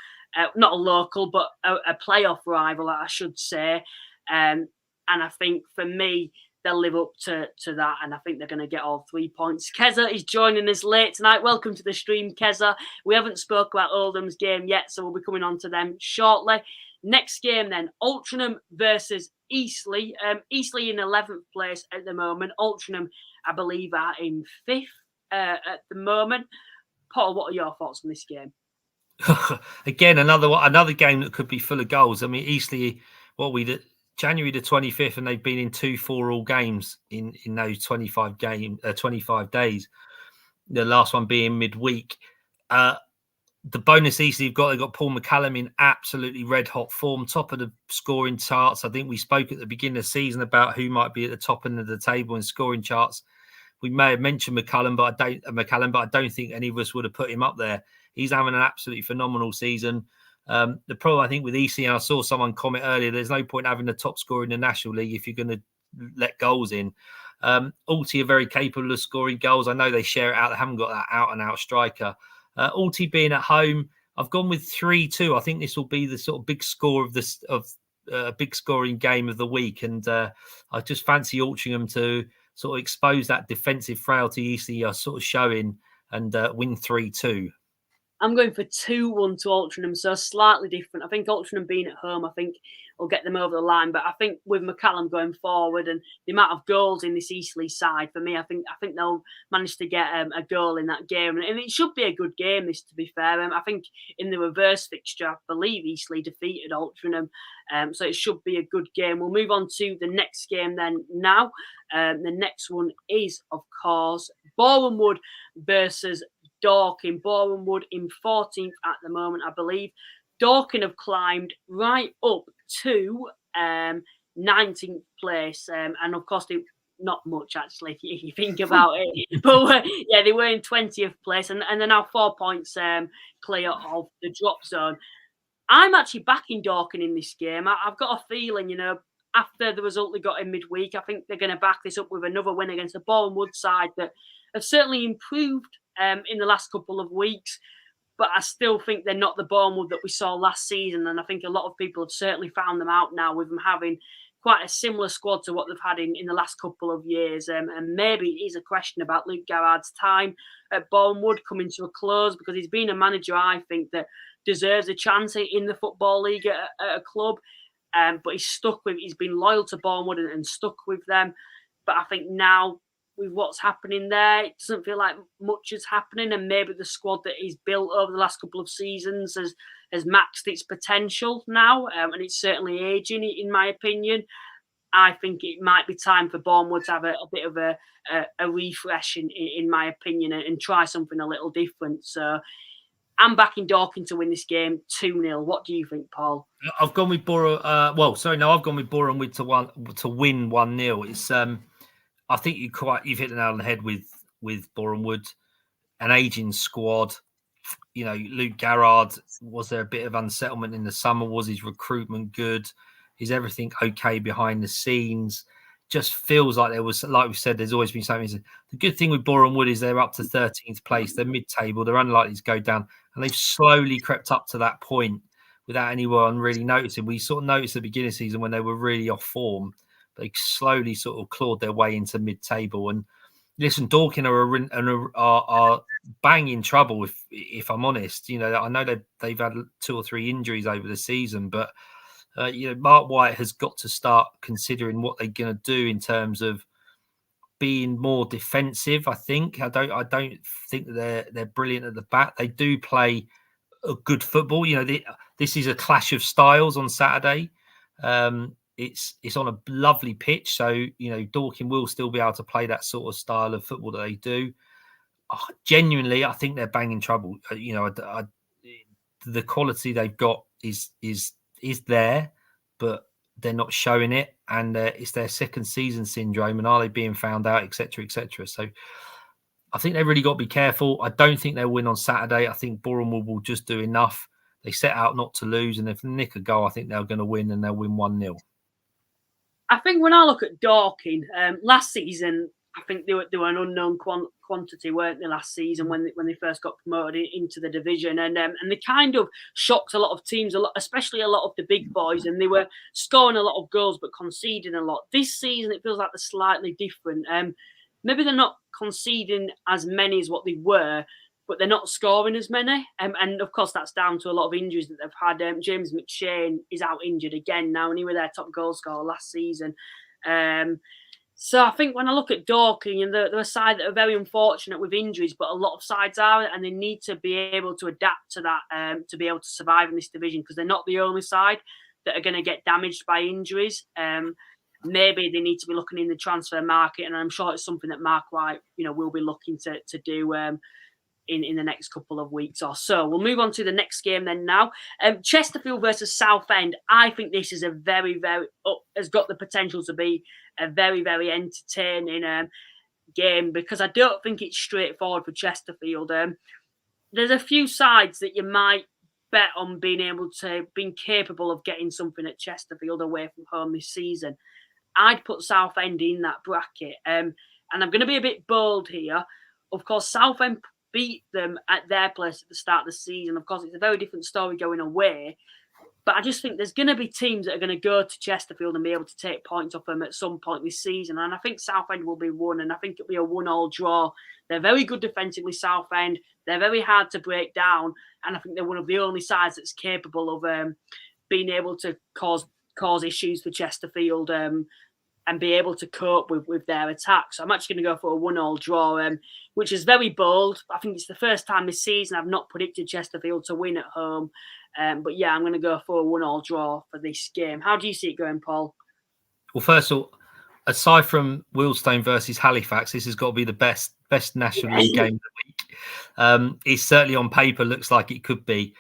not a local, but a playoff rival, I should say. And I think for me, they'll live up to that, and I think they're going to get all 3 points. Keza is joining us late tonight. Welcome to the stream, Keza. We haven't spoke about Oldham's game yet, so we'll be coming on to them shortly. Next game then, Altrincham versus Eastleigh. Eastleigh in 11th place at the moment. Altrincham, I believe, are in 5th at the moment. Paul, what are your thoughts on this game? Again, another game that could be full of goals. I mean, Eastleigh, January the 25th, and they've been in 2-4 games in those 25 days. The last one being midweek. The bonus Eastleigh they've got Paul McCallum in absolutely red hot form, top of the scoring charts. I think we spoke at the beginning of the season about who might be at the top end of the table in scoring charts. We may have mentioned McCallum, but I don't think any of us would have put him up there. He's having an absolutely phenomenal season. The problem, I think, with Eastleigh, and I saw someone comment earlier, there's no point having the top scorer in the National League if you're going to let goals in. Alty are very capable of scoring goals. I know they share it out. They haven't got that out-and-out striker. Alty being at home, I've gone with 3-2. I think this will be the sort of big score of big scoring game of the week. And I just fancy Altrincham to sort of expose that defensive frailty Eastleigh are sort of showing and win 3-2. I'm going for 2-1 to Altrincham, so slightly different. I think Altrincham being at home, I think will get them over the line. But I think with McCallum going forward and the amount of goals in this Eastleigh side, for me, I think they'll manage to get a goal in that game. And it should be a good game, this, to be fair. I think in the reverse fixture, I believe Eastleigh defeated Altrincham. So it should be a good game. We'll move on to the next game then now. The next one is, of course, Borehamwood versus Dorking. Borehamwood in 14th at the moment, I believe. Dorking have climbed right up to 19th place. And of course, not much, actually, if you think about it. But yeah, they were in 20th place and they're now 4 points clear of the drop zone. I'm actually backing Dorking in this game. I've got a feeling, after the result they got in midweek, I think they're going to back this up with another win against the Borehamwood side that have certainly improved in the last couple of weeks, but I still think they're not the Bournemouth that we saw last season, and I think a lot of people have certainly found them out now with them having quite a similar squad to what they've had in the last couple of years, and maybe it is a question about Luke Garrard's time at Bournemouth coming to a close, because he's been a manager, I think, that deserves a chance in the Football League at a club, but he's been loyal to Bournemouth and stuck with them, but I think now, with what's happening there, it doesn't feel like much is happening, and maybe the squad that he's built over the last couple of seasons has maxed its potential now, and it's certainly aging, in my opinion. I think it might be time for Bournemouth to have a bit of a refresh, in my opinion, and try something a little different. So I'm backing Dorking to win this game 2-0. What do you think, Paul? I've gone with Borough. I've gone with Bournemouth to win 1-0. It's I think you've hit the nail on the head with Bournemouth, an aging squad. You know, Luke Garrard, was there a bit of unsettlement in the summer? Was his recruitment good? Is everything okay behind the scenes? Just feels like there was, like we said, there's always been something. The good thing with Bournemouth is they're up to 13th place. They're mid-table. They're unlikely to go down. And they've slowly crept up to that point without anyone really noticing. We sort of noticed at the beginning of the season when they were really off form. They slowly sort of clawed their way into mid-table. And listen, Dorking are bang in trouble, if I'm honest. You know, I know they've had 2 or 3 injuries over the season, but you know, Mark White has got to start considering what they're going to do in terms of being more defensive. I think I don't think that they're brilliant at the back. They do play a good football. You know, this is a clash of styles on Saturday. It's on a lovely pitch, so you know Dorking will still be able to play that sort of style of football that they do. Genuinely, I think they're banging trouble. You know, the quality they've got is there, but they're not showing it, and it's their second season syndrome. And are they being found out, etc., etc.? So I think they've really got to be careful. I don't think they'll win on Saturday. I think Bournemouth will just do enough. They set out not to lose, and if they nick a goal, I think they're going to win, and they'll win 1-0. I think when I look at Dorking, last season, I think they were an unknown quantity, weren't they, last season when they first got promoted into the division, and they kind of shocked a lot of teams, especially a lot of the big boys, and they were scoring a lot of goals but conceding a lot. This season, it feels like they're slightly different. Maybe they're not conceding as many as what they were, but they're not scoring as many. And of course, that's down to a lot of injuries that they've had. James McShane is out injured again now, and he was their top goal scorer last season. So I think when I look at Dorking, and they're a side that are very unfortunate with injuries, but a lot of sides are, and they need to be able to adapt to that to be able to survive in this division, because they're not the only side that are going to get damaged by injuries. Maybe they need to be looking in the transfer market, and I'm sure it's something that Mark White, will be looking to do in the next couple of weeks or so. We'll move on to the next game then now. Chesterfield versus Southend. I think this is a very, very, has got the potential to be a very, very entertaining game, because I don't think it's straightforward for Chesterfield. There's a few sides that you might bet on being capable of getting something at Chesterfield away from home this season. I'd put Southend in that bracket. And I'm going to be a bit bold here. Of course, Southend beat them at their place at the start of the season. Of course, it's a very different story going away. But I just think there's going to be teams that are going to go to Chesterfield and be able to take points off them at some point this season. And I think Southend will be one, and I think it'll be a 1-1 draw. They're very good defensively, Southend. They're very hard to break down. And I think they're one of the only sides that's capable of being able to cause issues for Chesterfield and be able to cope with their attack. So I'm actually going to go for a 1-1 draw, which is very bold. I think it's the first time this season I've not predicted Chesterfield to win at home. But yeah, I'm going to go for a 1-1 draw for this game. How do you see it going, Paul? Well, first of all, aside from Wealdstone versus Halifax, this has got to be the best National League game of the week. It certainly on paper looks like it could be.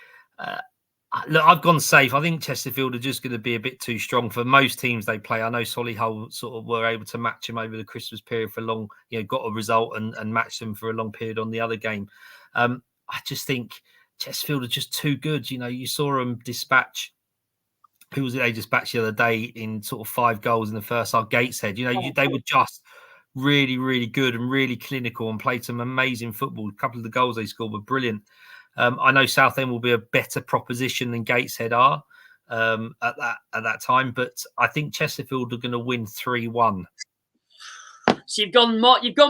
Look, I've gone safe. I think Chesterfield are just going to be a bit too strong for most teams they play. I know Solihull sort of were able to match them over the Christmas period for long, got a result and matched them for a long period on the other game. I just think Chesterfield are just too good. You saw them dispatch. Who was it they dispatched the other day in sort of 5 goals in the first half? Gateshead. They were just really, really good and really clinical and played some amazing football. A couple of the goals they scored were brilliant. I know Southend will be a better proposition than Gateshead are at that time, but I think Chesterfield are going to win 3-1. So you've gone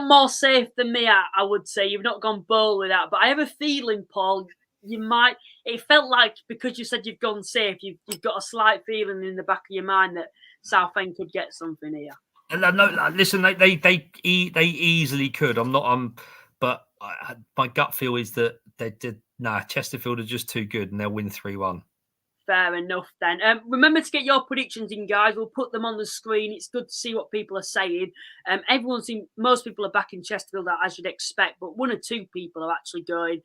more safe than me. I would say you've not gone bold with that, but I have a feeling, Paul, you might. It felt like because you said you've gone safe, you've got a slight feeling in the back of your mind that Southend could get something here. No, listen, they easily could. But my gut feel is that they did. Chesterfield are just too good, and they'll win 3-1. Fair enough then. Remember to get your predictions in, guys. We'll put them on the screen. It's good to see what people are saying. Most people are back in Chesterfield, as you'd expect, but one or two people are actually going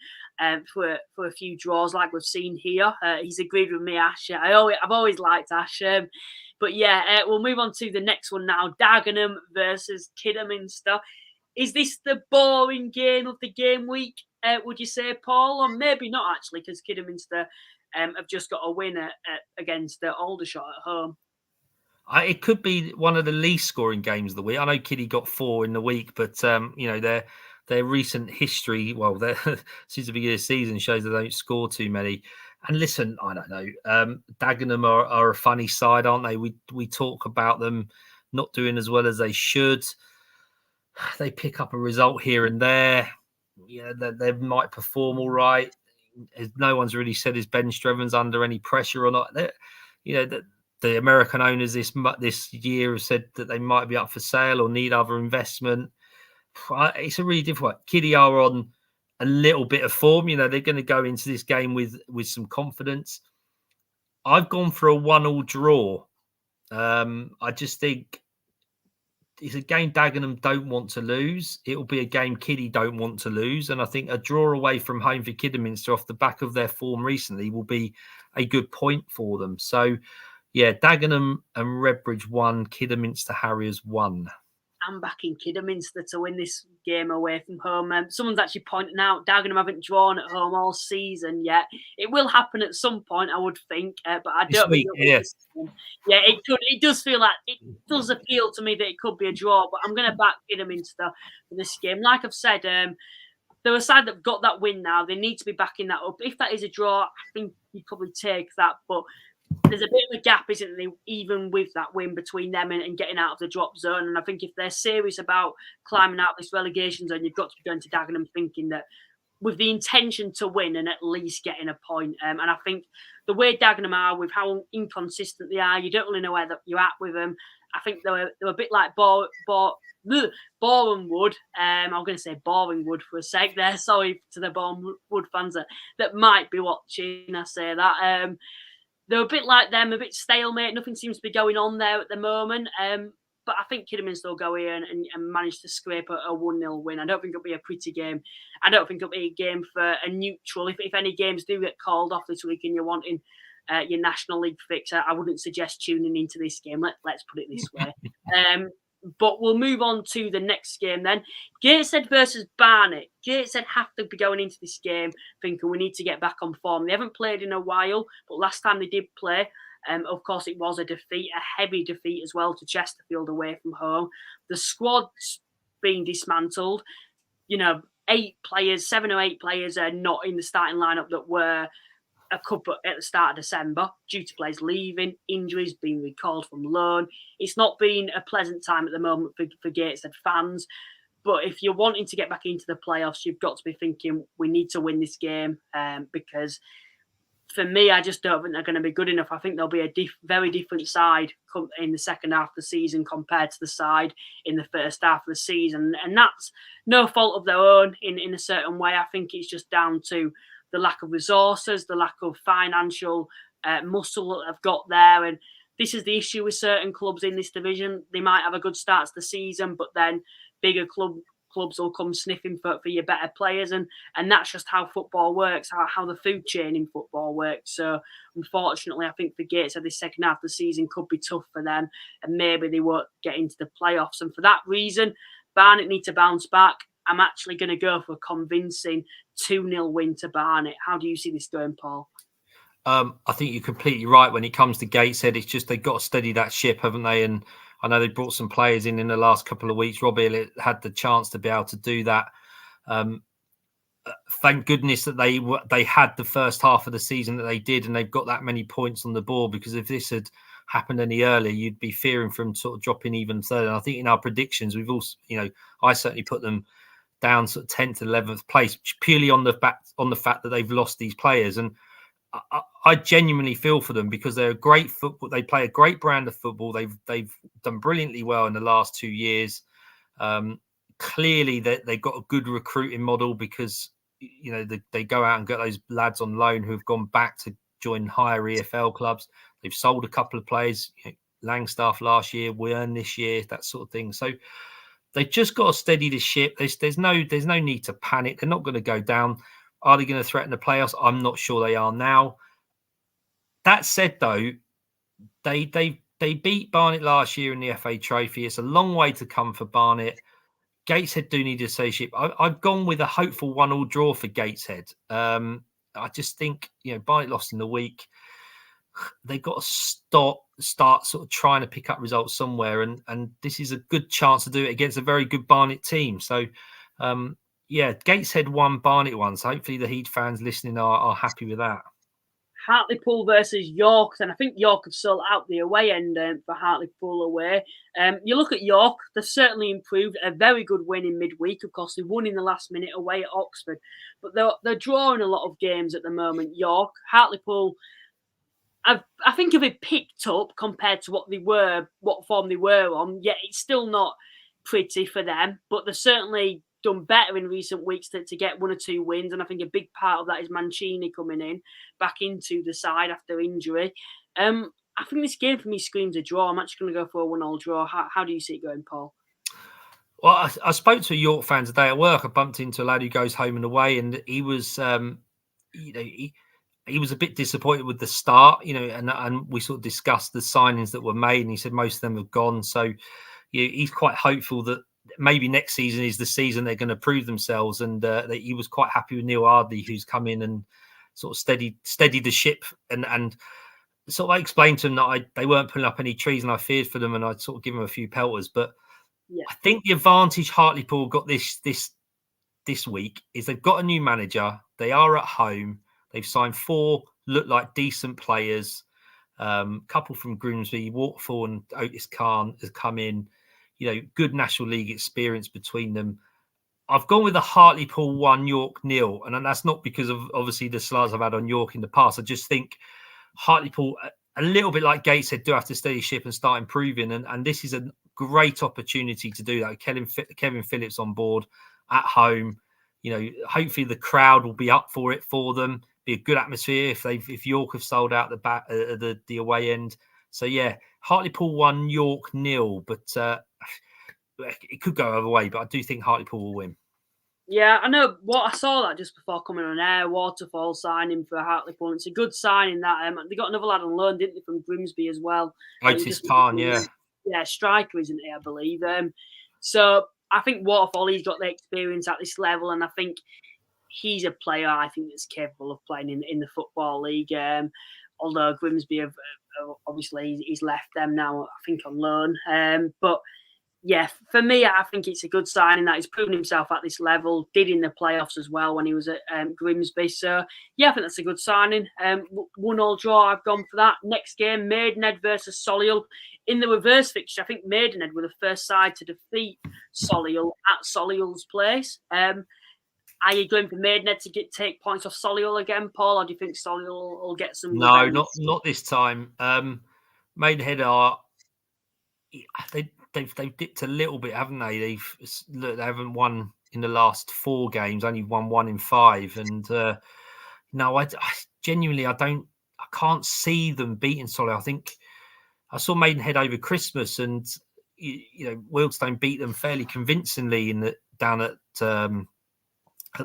for a few draws, like we've seen here. He's agreed with me, Ash. I've always liked Ash. But yeah, we'll move on to the next one now. Dagenham versus Kidderminster. Is this the boring game of the game week, would you say, Paul? Or maybe not, actually, because Kidderminster have just got a win against Aldershot at home. It could be one of the least scoring games of the week. I know Kiddie got 4 in the week, but their recent history, since the beginning of the season, shows they don't score too many. And listen, I don't know. Dagenham are a funny side, aren't they? We talk about them not doing as well as they should. They pick up a result here and there. They might perform all right. No one's really said is Ben Strevens under any pressure or not. The American owners this year have said that they might be up for sale or need other investment. It's a really difficult. Kiddie are on a little bit of form. They're going to go into this game with some confidence. I've gone for a 1-1 draw. I just think it's a game Dagenham don't want to lose. It will be a game Kiddie don't want to lose. And I think a draw away from home for Kidderminster off the back of their form recently will be a good point for them. So, yeah, Dagenham and Redbridge 1, Kidderminster Harriers 1. I'm backing Kidderminster to win this game away from home. Someone's actually pointing out Dagenham haven't drawn at home all season yet. It will happen at some point, I would think, but I don't think it will. Yeah, it could. It does feel like it does appeal to me that it could be a draw, but I'm going to back Kidderminster for this game. Like I've said, they're a side that got that win now. They need to be backing that up. If that is a draw, I think you'd probably take that, but there's a bit of a gap, isn't there, even with that win between them and getting out of the drop zone. And I think if they're serious about climbing out of this relegation zone, you've got to be going to Dagenham thinking that with the intention to win and at least getting a point. And I think the way Dagenham are, with how inconsistent they are, you don't really know where you're at with them. I think they're a bit like Boringwood. I'm going to say Boringwood for a sec there. Sorry to the Boringwood fans that might be watching. I say that. They're a bit like them, a bit stalemate. Nothing seems to be going on there at the moment. But I think Kidderminster will go here and manage to scrape a 1-0 win. I don't think it'll be a pretty game. I don't think it'll be a game for a neutral. If any games do get called off this week and you're wanting your National League fix, I wouldn't suggest tuning into this game. Let's put it this way. But we'll move on to the next game then. Gateshead versus Barnet. Gateshead have to be going into this game thinking we need to get back on form. They haven't played in a while, but last time they did play, of course, it was a defeat, a heavy defeat as well to Chesterfield away from home. The squad's being dismantled. 7 or 8 players are not in the starting lineup that were a couple at the start of December due to players leaving, injuries, being recalled from loan. It's not been a pleasant time at the moment for Gateshead fans. But if you're wanting to get back into the playoffs, you've got to be thinking we need to win this game because for me, I just don't think they're going to be good enough. I think there'll be a very different side in the second half of the season compared to the side in the first half of the season. And that's no fault of their own in a certain way. I think it's just down to the lack of resources, the lack of financial muscle that they've got there. And this is the issue with certain clubs in this division. They might have a good start to the season, but then bigger clubs will come sniffing for your better players. And that's just how football works, how the food chain in football works. So unfortunately, I think for Gateshead, this second half of the season could be tough for them. And maybe they won't get into the playoffs. And for that reason, Barnet need to bounce back. I'm actually going to go for a convincing 2-0 win to Barnet. How do you see this going, Paul? I think you're completely right when it comes to Gateshead. It's just they've got to steady that ship, haven't they? And I know they brought some players in the last couple of weeks. Robbie Elliott had the chance to be able to do that. Thank goodness that they had the first half of the season that they did, and they've got that many points on the board, because if this had happened any earlier, you'd be fearing from sort of dropping even further. And I think in our predictions, we've also, I certainly put them down sort of 10th, 11th place, purely on the fact that they've lost these players. And I genuinely feel for them, because they're a great football. They play a great brand of football. They've done brilliantly well in the last 2 years. Clearly, they've got a good recruiting model, because they go out and get those lads on loan who've gone back to join higher EFL clubs. They've sold a couple of players, Langstaff last year, Wearn this year, that sort of thing. So they've just got to steady the ship. There's no need to panic. They're not going to go down. Are they going to threaten the playoffs? I'm not sure they are now. That said, though, they beat Barnet last year in the FA Trophy. It's a long way to come for Barnet. Gateshead do need to stay ship. I've gone with a hopeful 1-1 draw for Gateshead. I just think, Barnet lost in the week. They've got to start sort of trying to pick up results somewhere, and this is a good chance to do it against a very good Barnet team. So, Gateshead 1, Barnet 1. So hopefully the Heat fans listening are happy with that. Hartlepool versus York, and I think York have sold out the away end for Hartlepool away. You look at York; they've certainly improved. A very good win in midweek. Of course, they won in the last minute away at Oxford, but they're drawing a lot of games at the moment. York, Hartlepool, I think have it picked up compared to what form they were on. Yet it's still not pretty for them, but they're certainly done better in recent weeks to get 1 or 2 wins, and I think a big part of that is Mancini coming in back into the side after injury. I think this game for me screams a draw. I'm actually going to go for a 1-1 draw. How do you see it going, Paul? Well, I spoke to a York fan today at work. I bumped into a lad who goes home and away, and he was, he was a bit disappointed with the start, and we sort of discussed the signings that were made, and he said most of them have gone. So he's quite hopeful that maybe next season is the season they're going to prove themselves. And that he was quite happy with Neil Ardley, who's come in and sort of steadied the ship. And sort of I explained to him that they weren't putting up any trees, and I feared for them, and I'd sort of give them a few pelters. But I think the advantage Hartlepool got this week is they've got a new manager. They are at home. They've signed 4 look like decent players. Couple from Grimsby, Waterfall and Otis Khan has come in. Good National League experience between them. I've gone with a Hartlepool 1, York 0, and that's not because of obviously the slurs I've had on York in the past. I just think Hartlepool, a little bit like Gateshead, do have to steady ship and start improving, and this is a great opportunity to do that. Kevin Phillips on board at home. Hopefully the crowd will be up for it for them. Be a good atmosphere if York have sold out the away end. So Hartlepool 1, York 0, but it could go either way. But I do think Hartlepool will win. Yeah, I know. What I saw that just before coming on air, Waterfall signing for Hartlepool. It's a good signing that they got another lad on loan, didn't they, from Grimsby as well? Otis Khan, striker, isn't he? I believe. So I think Waterfall, he's got the experience at this level, and I think he's a player I think that's capable of playing in the Football League. Although Grimsby have obviously he's left them now, I think on loan. But yeah, for me, I think it's a good signing that he's proven himself at this level. Did in the playoffs as well when he was at Grimsby. So yeah, I think that's a good signing. 1-1 draw. I've gone for that. Next game, Maidenhead versus Solihull. In the reverse fixture, I think Maidenhead were the first side to defeat Solihull at Solihull's place. Are you going for Maidenhead to take points off Solihull again, Paul, or do you think Solihull will get some? No, not this time. Maidenhead are they've dipped a little bit, haven't they? They haven't won in the last 4 games, only won 1 in 5, and no, I genuinely I can't see them beating Solihull. I think I saw Maidenhead over Christmas, and Wealdstone beat them fairly convincingly down at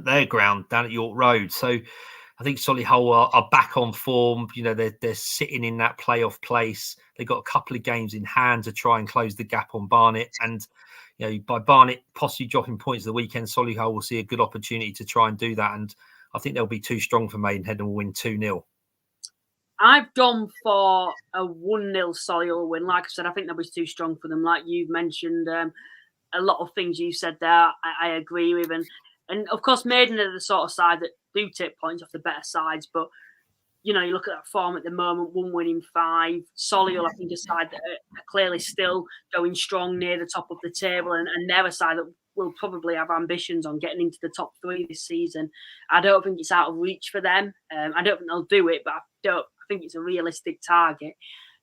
their ground down at York Road. So I think Solihull are back on form. They're sitting in that playoff place. They've got a couple of games in hand to try and close the gap on Barnet. And by Barnet possibly dropping points the weekend, Solihull will see a good opportunity to try and do that. And I think they'll be too strong for Maidenhead and will win 2-0. I've gone for a 1-0 Solihull win. Like I said, I think they'll be too strong for them. Like you've mentioned, a lot of things you said there, I agree with. And of course, Maidenhead are the sort of side that do take points off the better sides. But, you look at that form at the moment, 1 win in 5. Solihull, I think, a side that are clearly still going strong near the top of the table. And they're a side that will probably have ambitions on getting into the top 3 this season. I don't think it's out of reach for them. I don't think they'll do it, but I think it's a realistic target.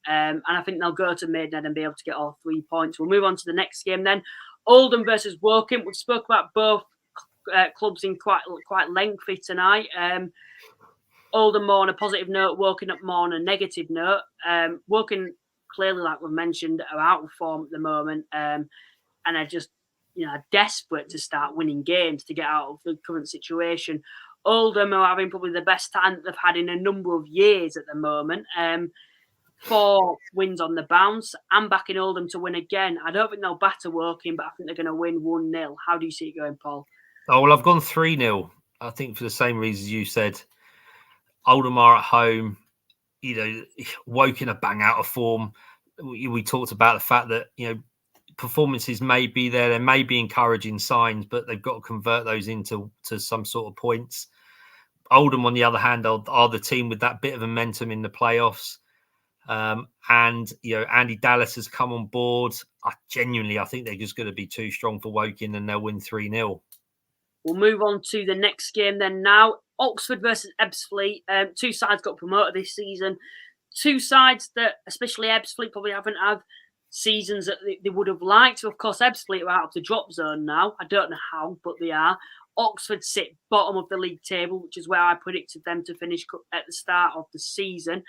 And I think they'll go to Maidenhead and be able to get all 3 points. We'll move on to the next game then. Oldham versus Woking. We've spoke about both clubs in quite lengthy tonight. Oldham more on a positive note, Woking up more on a negative note. Woking, clearly, like we've mentioned, are out of form at the moment, and are just desperate to start winning games to get out of the current situation. Oldham are having probably the best time they've had in a number of years at the moment. 4 wins on the bounce. I'm backing Oldham to win again. I don't think they'll batter Woking, but I think they're going to win 1-0. How do you see it going, Paul? Oh, well, I've gone 3-0. I think for the same reasons you said. Oldham are at home. Woking are bang out of form. We talked about the fact that, performances may be there. There may be encouraging signs, but they've got to convert those into some sort of points. Oldham, on the other hand, are the team with that bit of momentum in the playoffs. And Andy Dallas has come on board. I think they're just going to be too strong for Woking, and they'll win 3-0. We'll move on to the next game then now. Oxford versus Ebbsfleet. 2 sides got promoted this season. 2 sides that, especially Ebbsfleet, probably haven't had seasons that they would have liked. So, of course, Ebbsfleet are out of the drop zone now. I don't know how, but they are. Oxford sit bottom of the league table, which is where I predicted them to finish at the start of the season.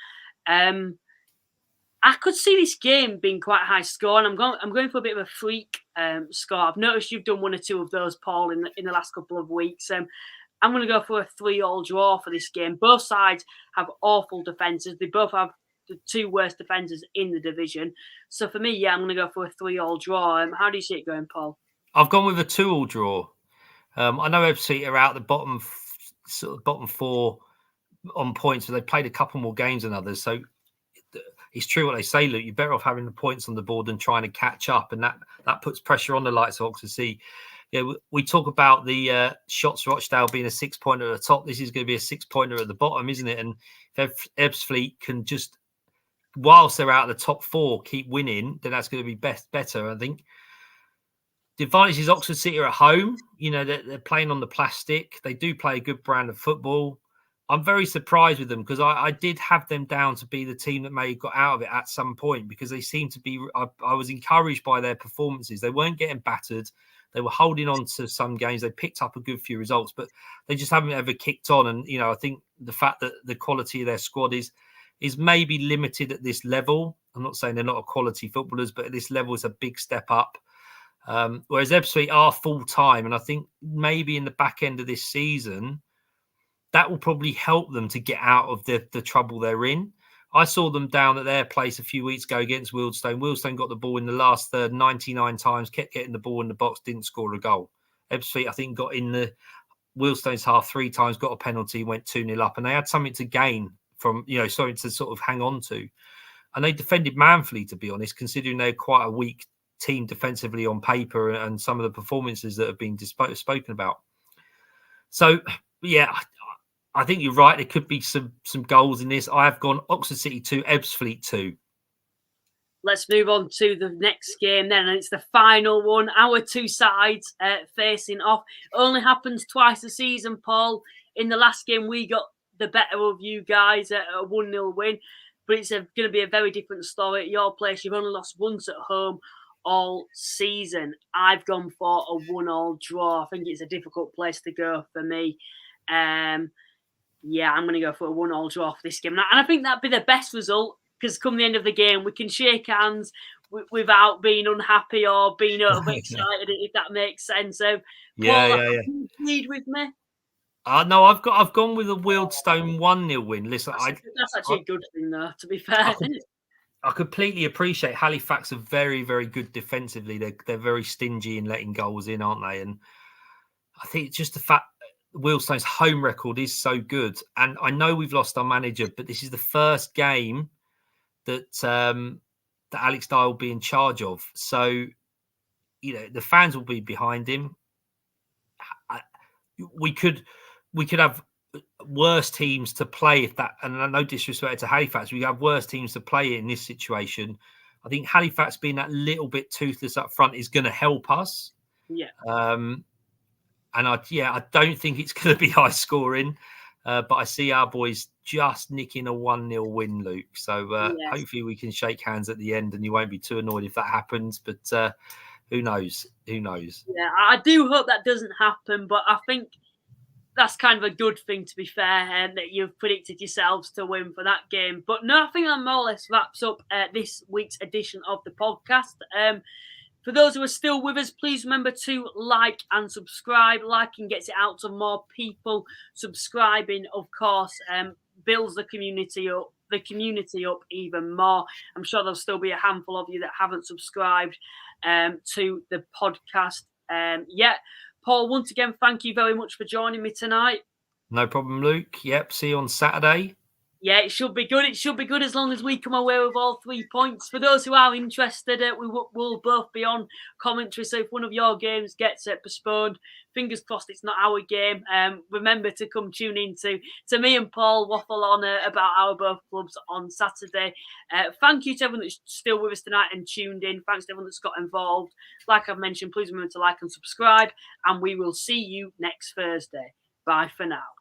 I could see this game being quite high score, and I'm going for a bit of a freak score. I've noticed you've done 1 or 2 of those, Paul, in the last couple of weeks. I'm going to go for a 3-3 draw for this game. Both sides have awful defences. They both have the 2 worst defenders in the division. So for me, I'm going to go for a 3-3 draw. How do you see it going, Paul? I've gone with a 2-2 draw. I know Ebbsfleet are out the bottom 4 on points, but they've played a couple more games than others. So it's true what they say, Luke. You're better off having the points on the board than trying to catch up, and that puts pressure on the likes of Oxford City. We talk about the Shotts Rochdale being a 6-pointer at the top. This is going to be a 6-pointer at the bottom, isn't it? And if Ebbsfleet can just, whilst they're out of the top 4, keep winning, then that's going to be better. I think the advantage is Oxford City are at home. They're playing on the plastic. They do play a good brand of football. I'm very surprised with them because I did have them down to be the team that may have got out of it at some point, because they seem to be. I was encouraged by their performances. They weren't getting battered. They were holding on to some games. They picked up a good few results, but they just haven't ever kicked on. And I think the fact that the quality of their squad is maybe limited at this level. I'm not saying they're not a quality footballers, but at this level, it's a big step up. Whereas Ebbsfleet are full time, and I think maybe in the back end of this season, that will probably help them to get out of the trouble they're in. I saw them down at their place a few weeks ago against Wealdstone. Wealdstone got the ball in the last third 99 times, kept getting the ball in the box, didn't score a goal. Ebbsfleet, I think, got in the Wealdstone's half 3 times, got a penalty, went 2-0 up, and they had something to gain from, something to sort of hang on to. And they defended manfully, to be honest, considering they're quite a weak team defensively on paper and some of the performances that have been spoken about. So, yeah, I think you're right. There could be some goals in this. I have gone Oxford City 2, Ebbsfleet 2. Let's move on to the next game then, and it's the final one. Our 2 sides facing off. It only happens twice a season, Paul. In the last game, we got the better of you guys at a 1-0 win, but it's going to be a very different story at your place. You've only lost once at home all season. I've gone for a 1-1 draw. I think it's a difficult place to go for me. I'm going to go for a 1-1 draw for this game. And I think that'd be the best result, because come the end of the game, we can shake hands without being unhappy or being overexcited, if that makes sense. So, Paul, lead with me. No, I've gone with a Wealdstone 1-0 win. Listen, that's actually a good thing, though, to be fair. I completely appreciate Halifax are very, very good defensively. They're very stingy in letting goals in, aren't they? And I think it's just the fact Wealdstone's home record is so good. And I know we've lost our manager, but this is the first game that Alex Dye will be in charge of. So, the fans will be behind him. We could have worse teams to play if that, and no disrespect to Halifax, we have worse teams to play in this situation. I think Halifax being that little bit toothless up front is going to help us. Yeah. And I don't think it's going to be high scoring, but I see our boys just nicking a 1-0 win, Luke. So hopefully we can shake hands at the end, and you won't be too annoyed if that happens. But who knows? Who knows? Yeah, I do hope that doesn't happen, but I think that's kind of a good thing, to be fair, and that you've predicted yourselves to win for that game. But no, I think that more or less wraps up this week's edition of the podcast. For those who are still with us, please remember to like and subscribe. Liking gets it out to more people. Subscribing, of course, builds the community up even more. I'm sure there'll still be a handful of you that haven't subscribed to the podcast yet. Paul, once again, thank you very much for joining me tonight. No problem, Luke. Yep, see you on Saturday. Yeah, it should be good. It should be good as long as we come away with all 3 points. For those who are interested, we'll both be on commentary. So if one of your games gets postponed, fingers crossed it's not our game. Remember to come tune in to me and Paul waffle on about our both clubs on Saturday. Thank you to everyone that's still with us tonight and tuned in. Thanks to everyone that's got involved. Like I've mentioned, please remember to like and subscribe. And we will see you next Thursday. Bye for now.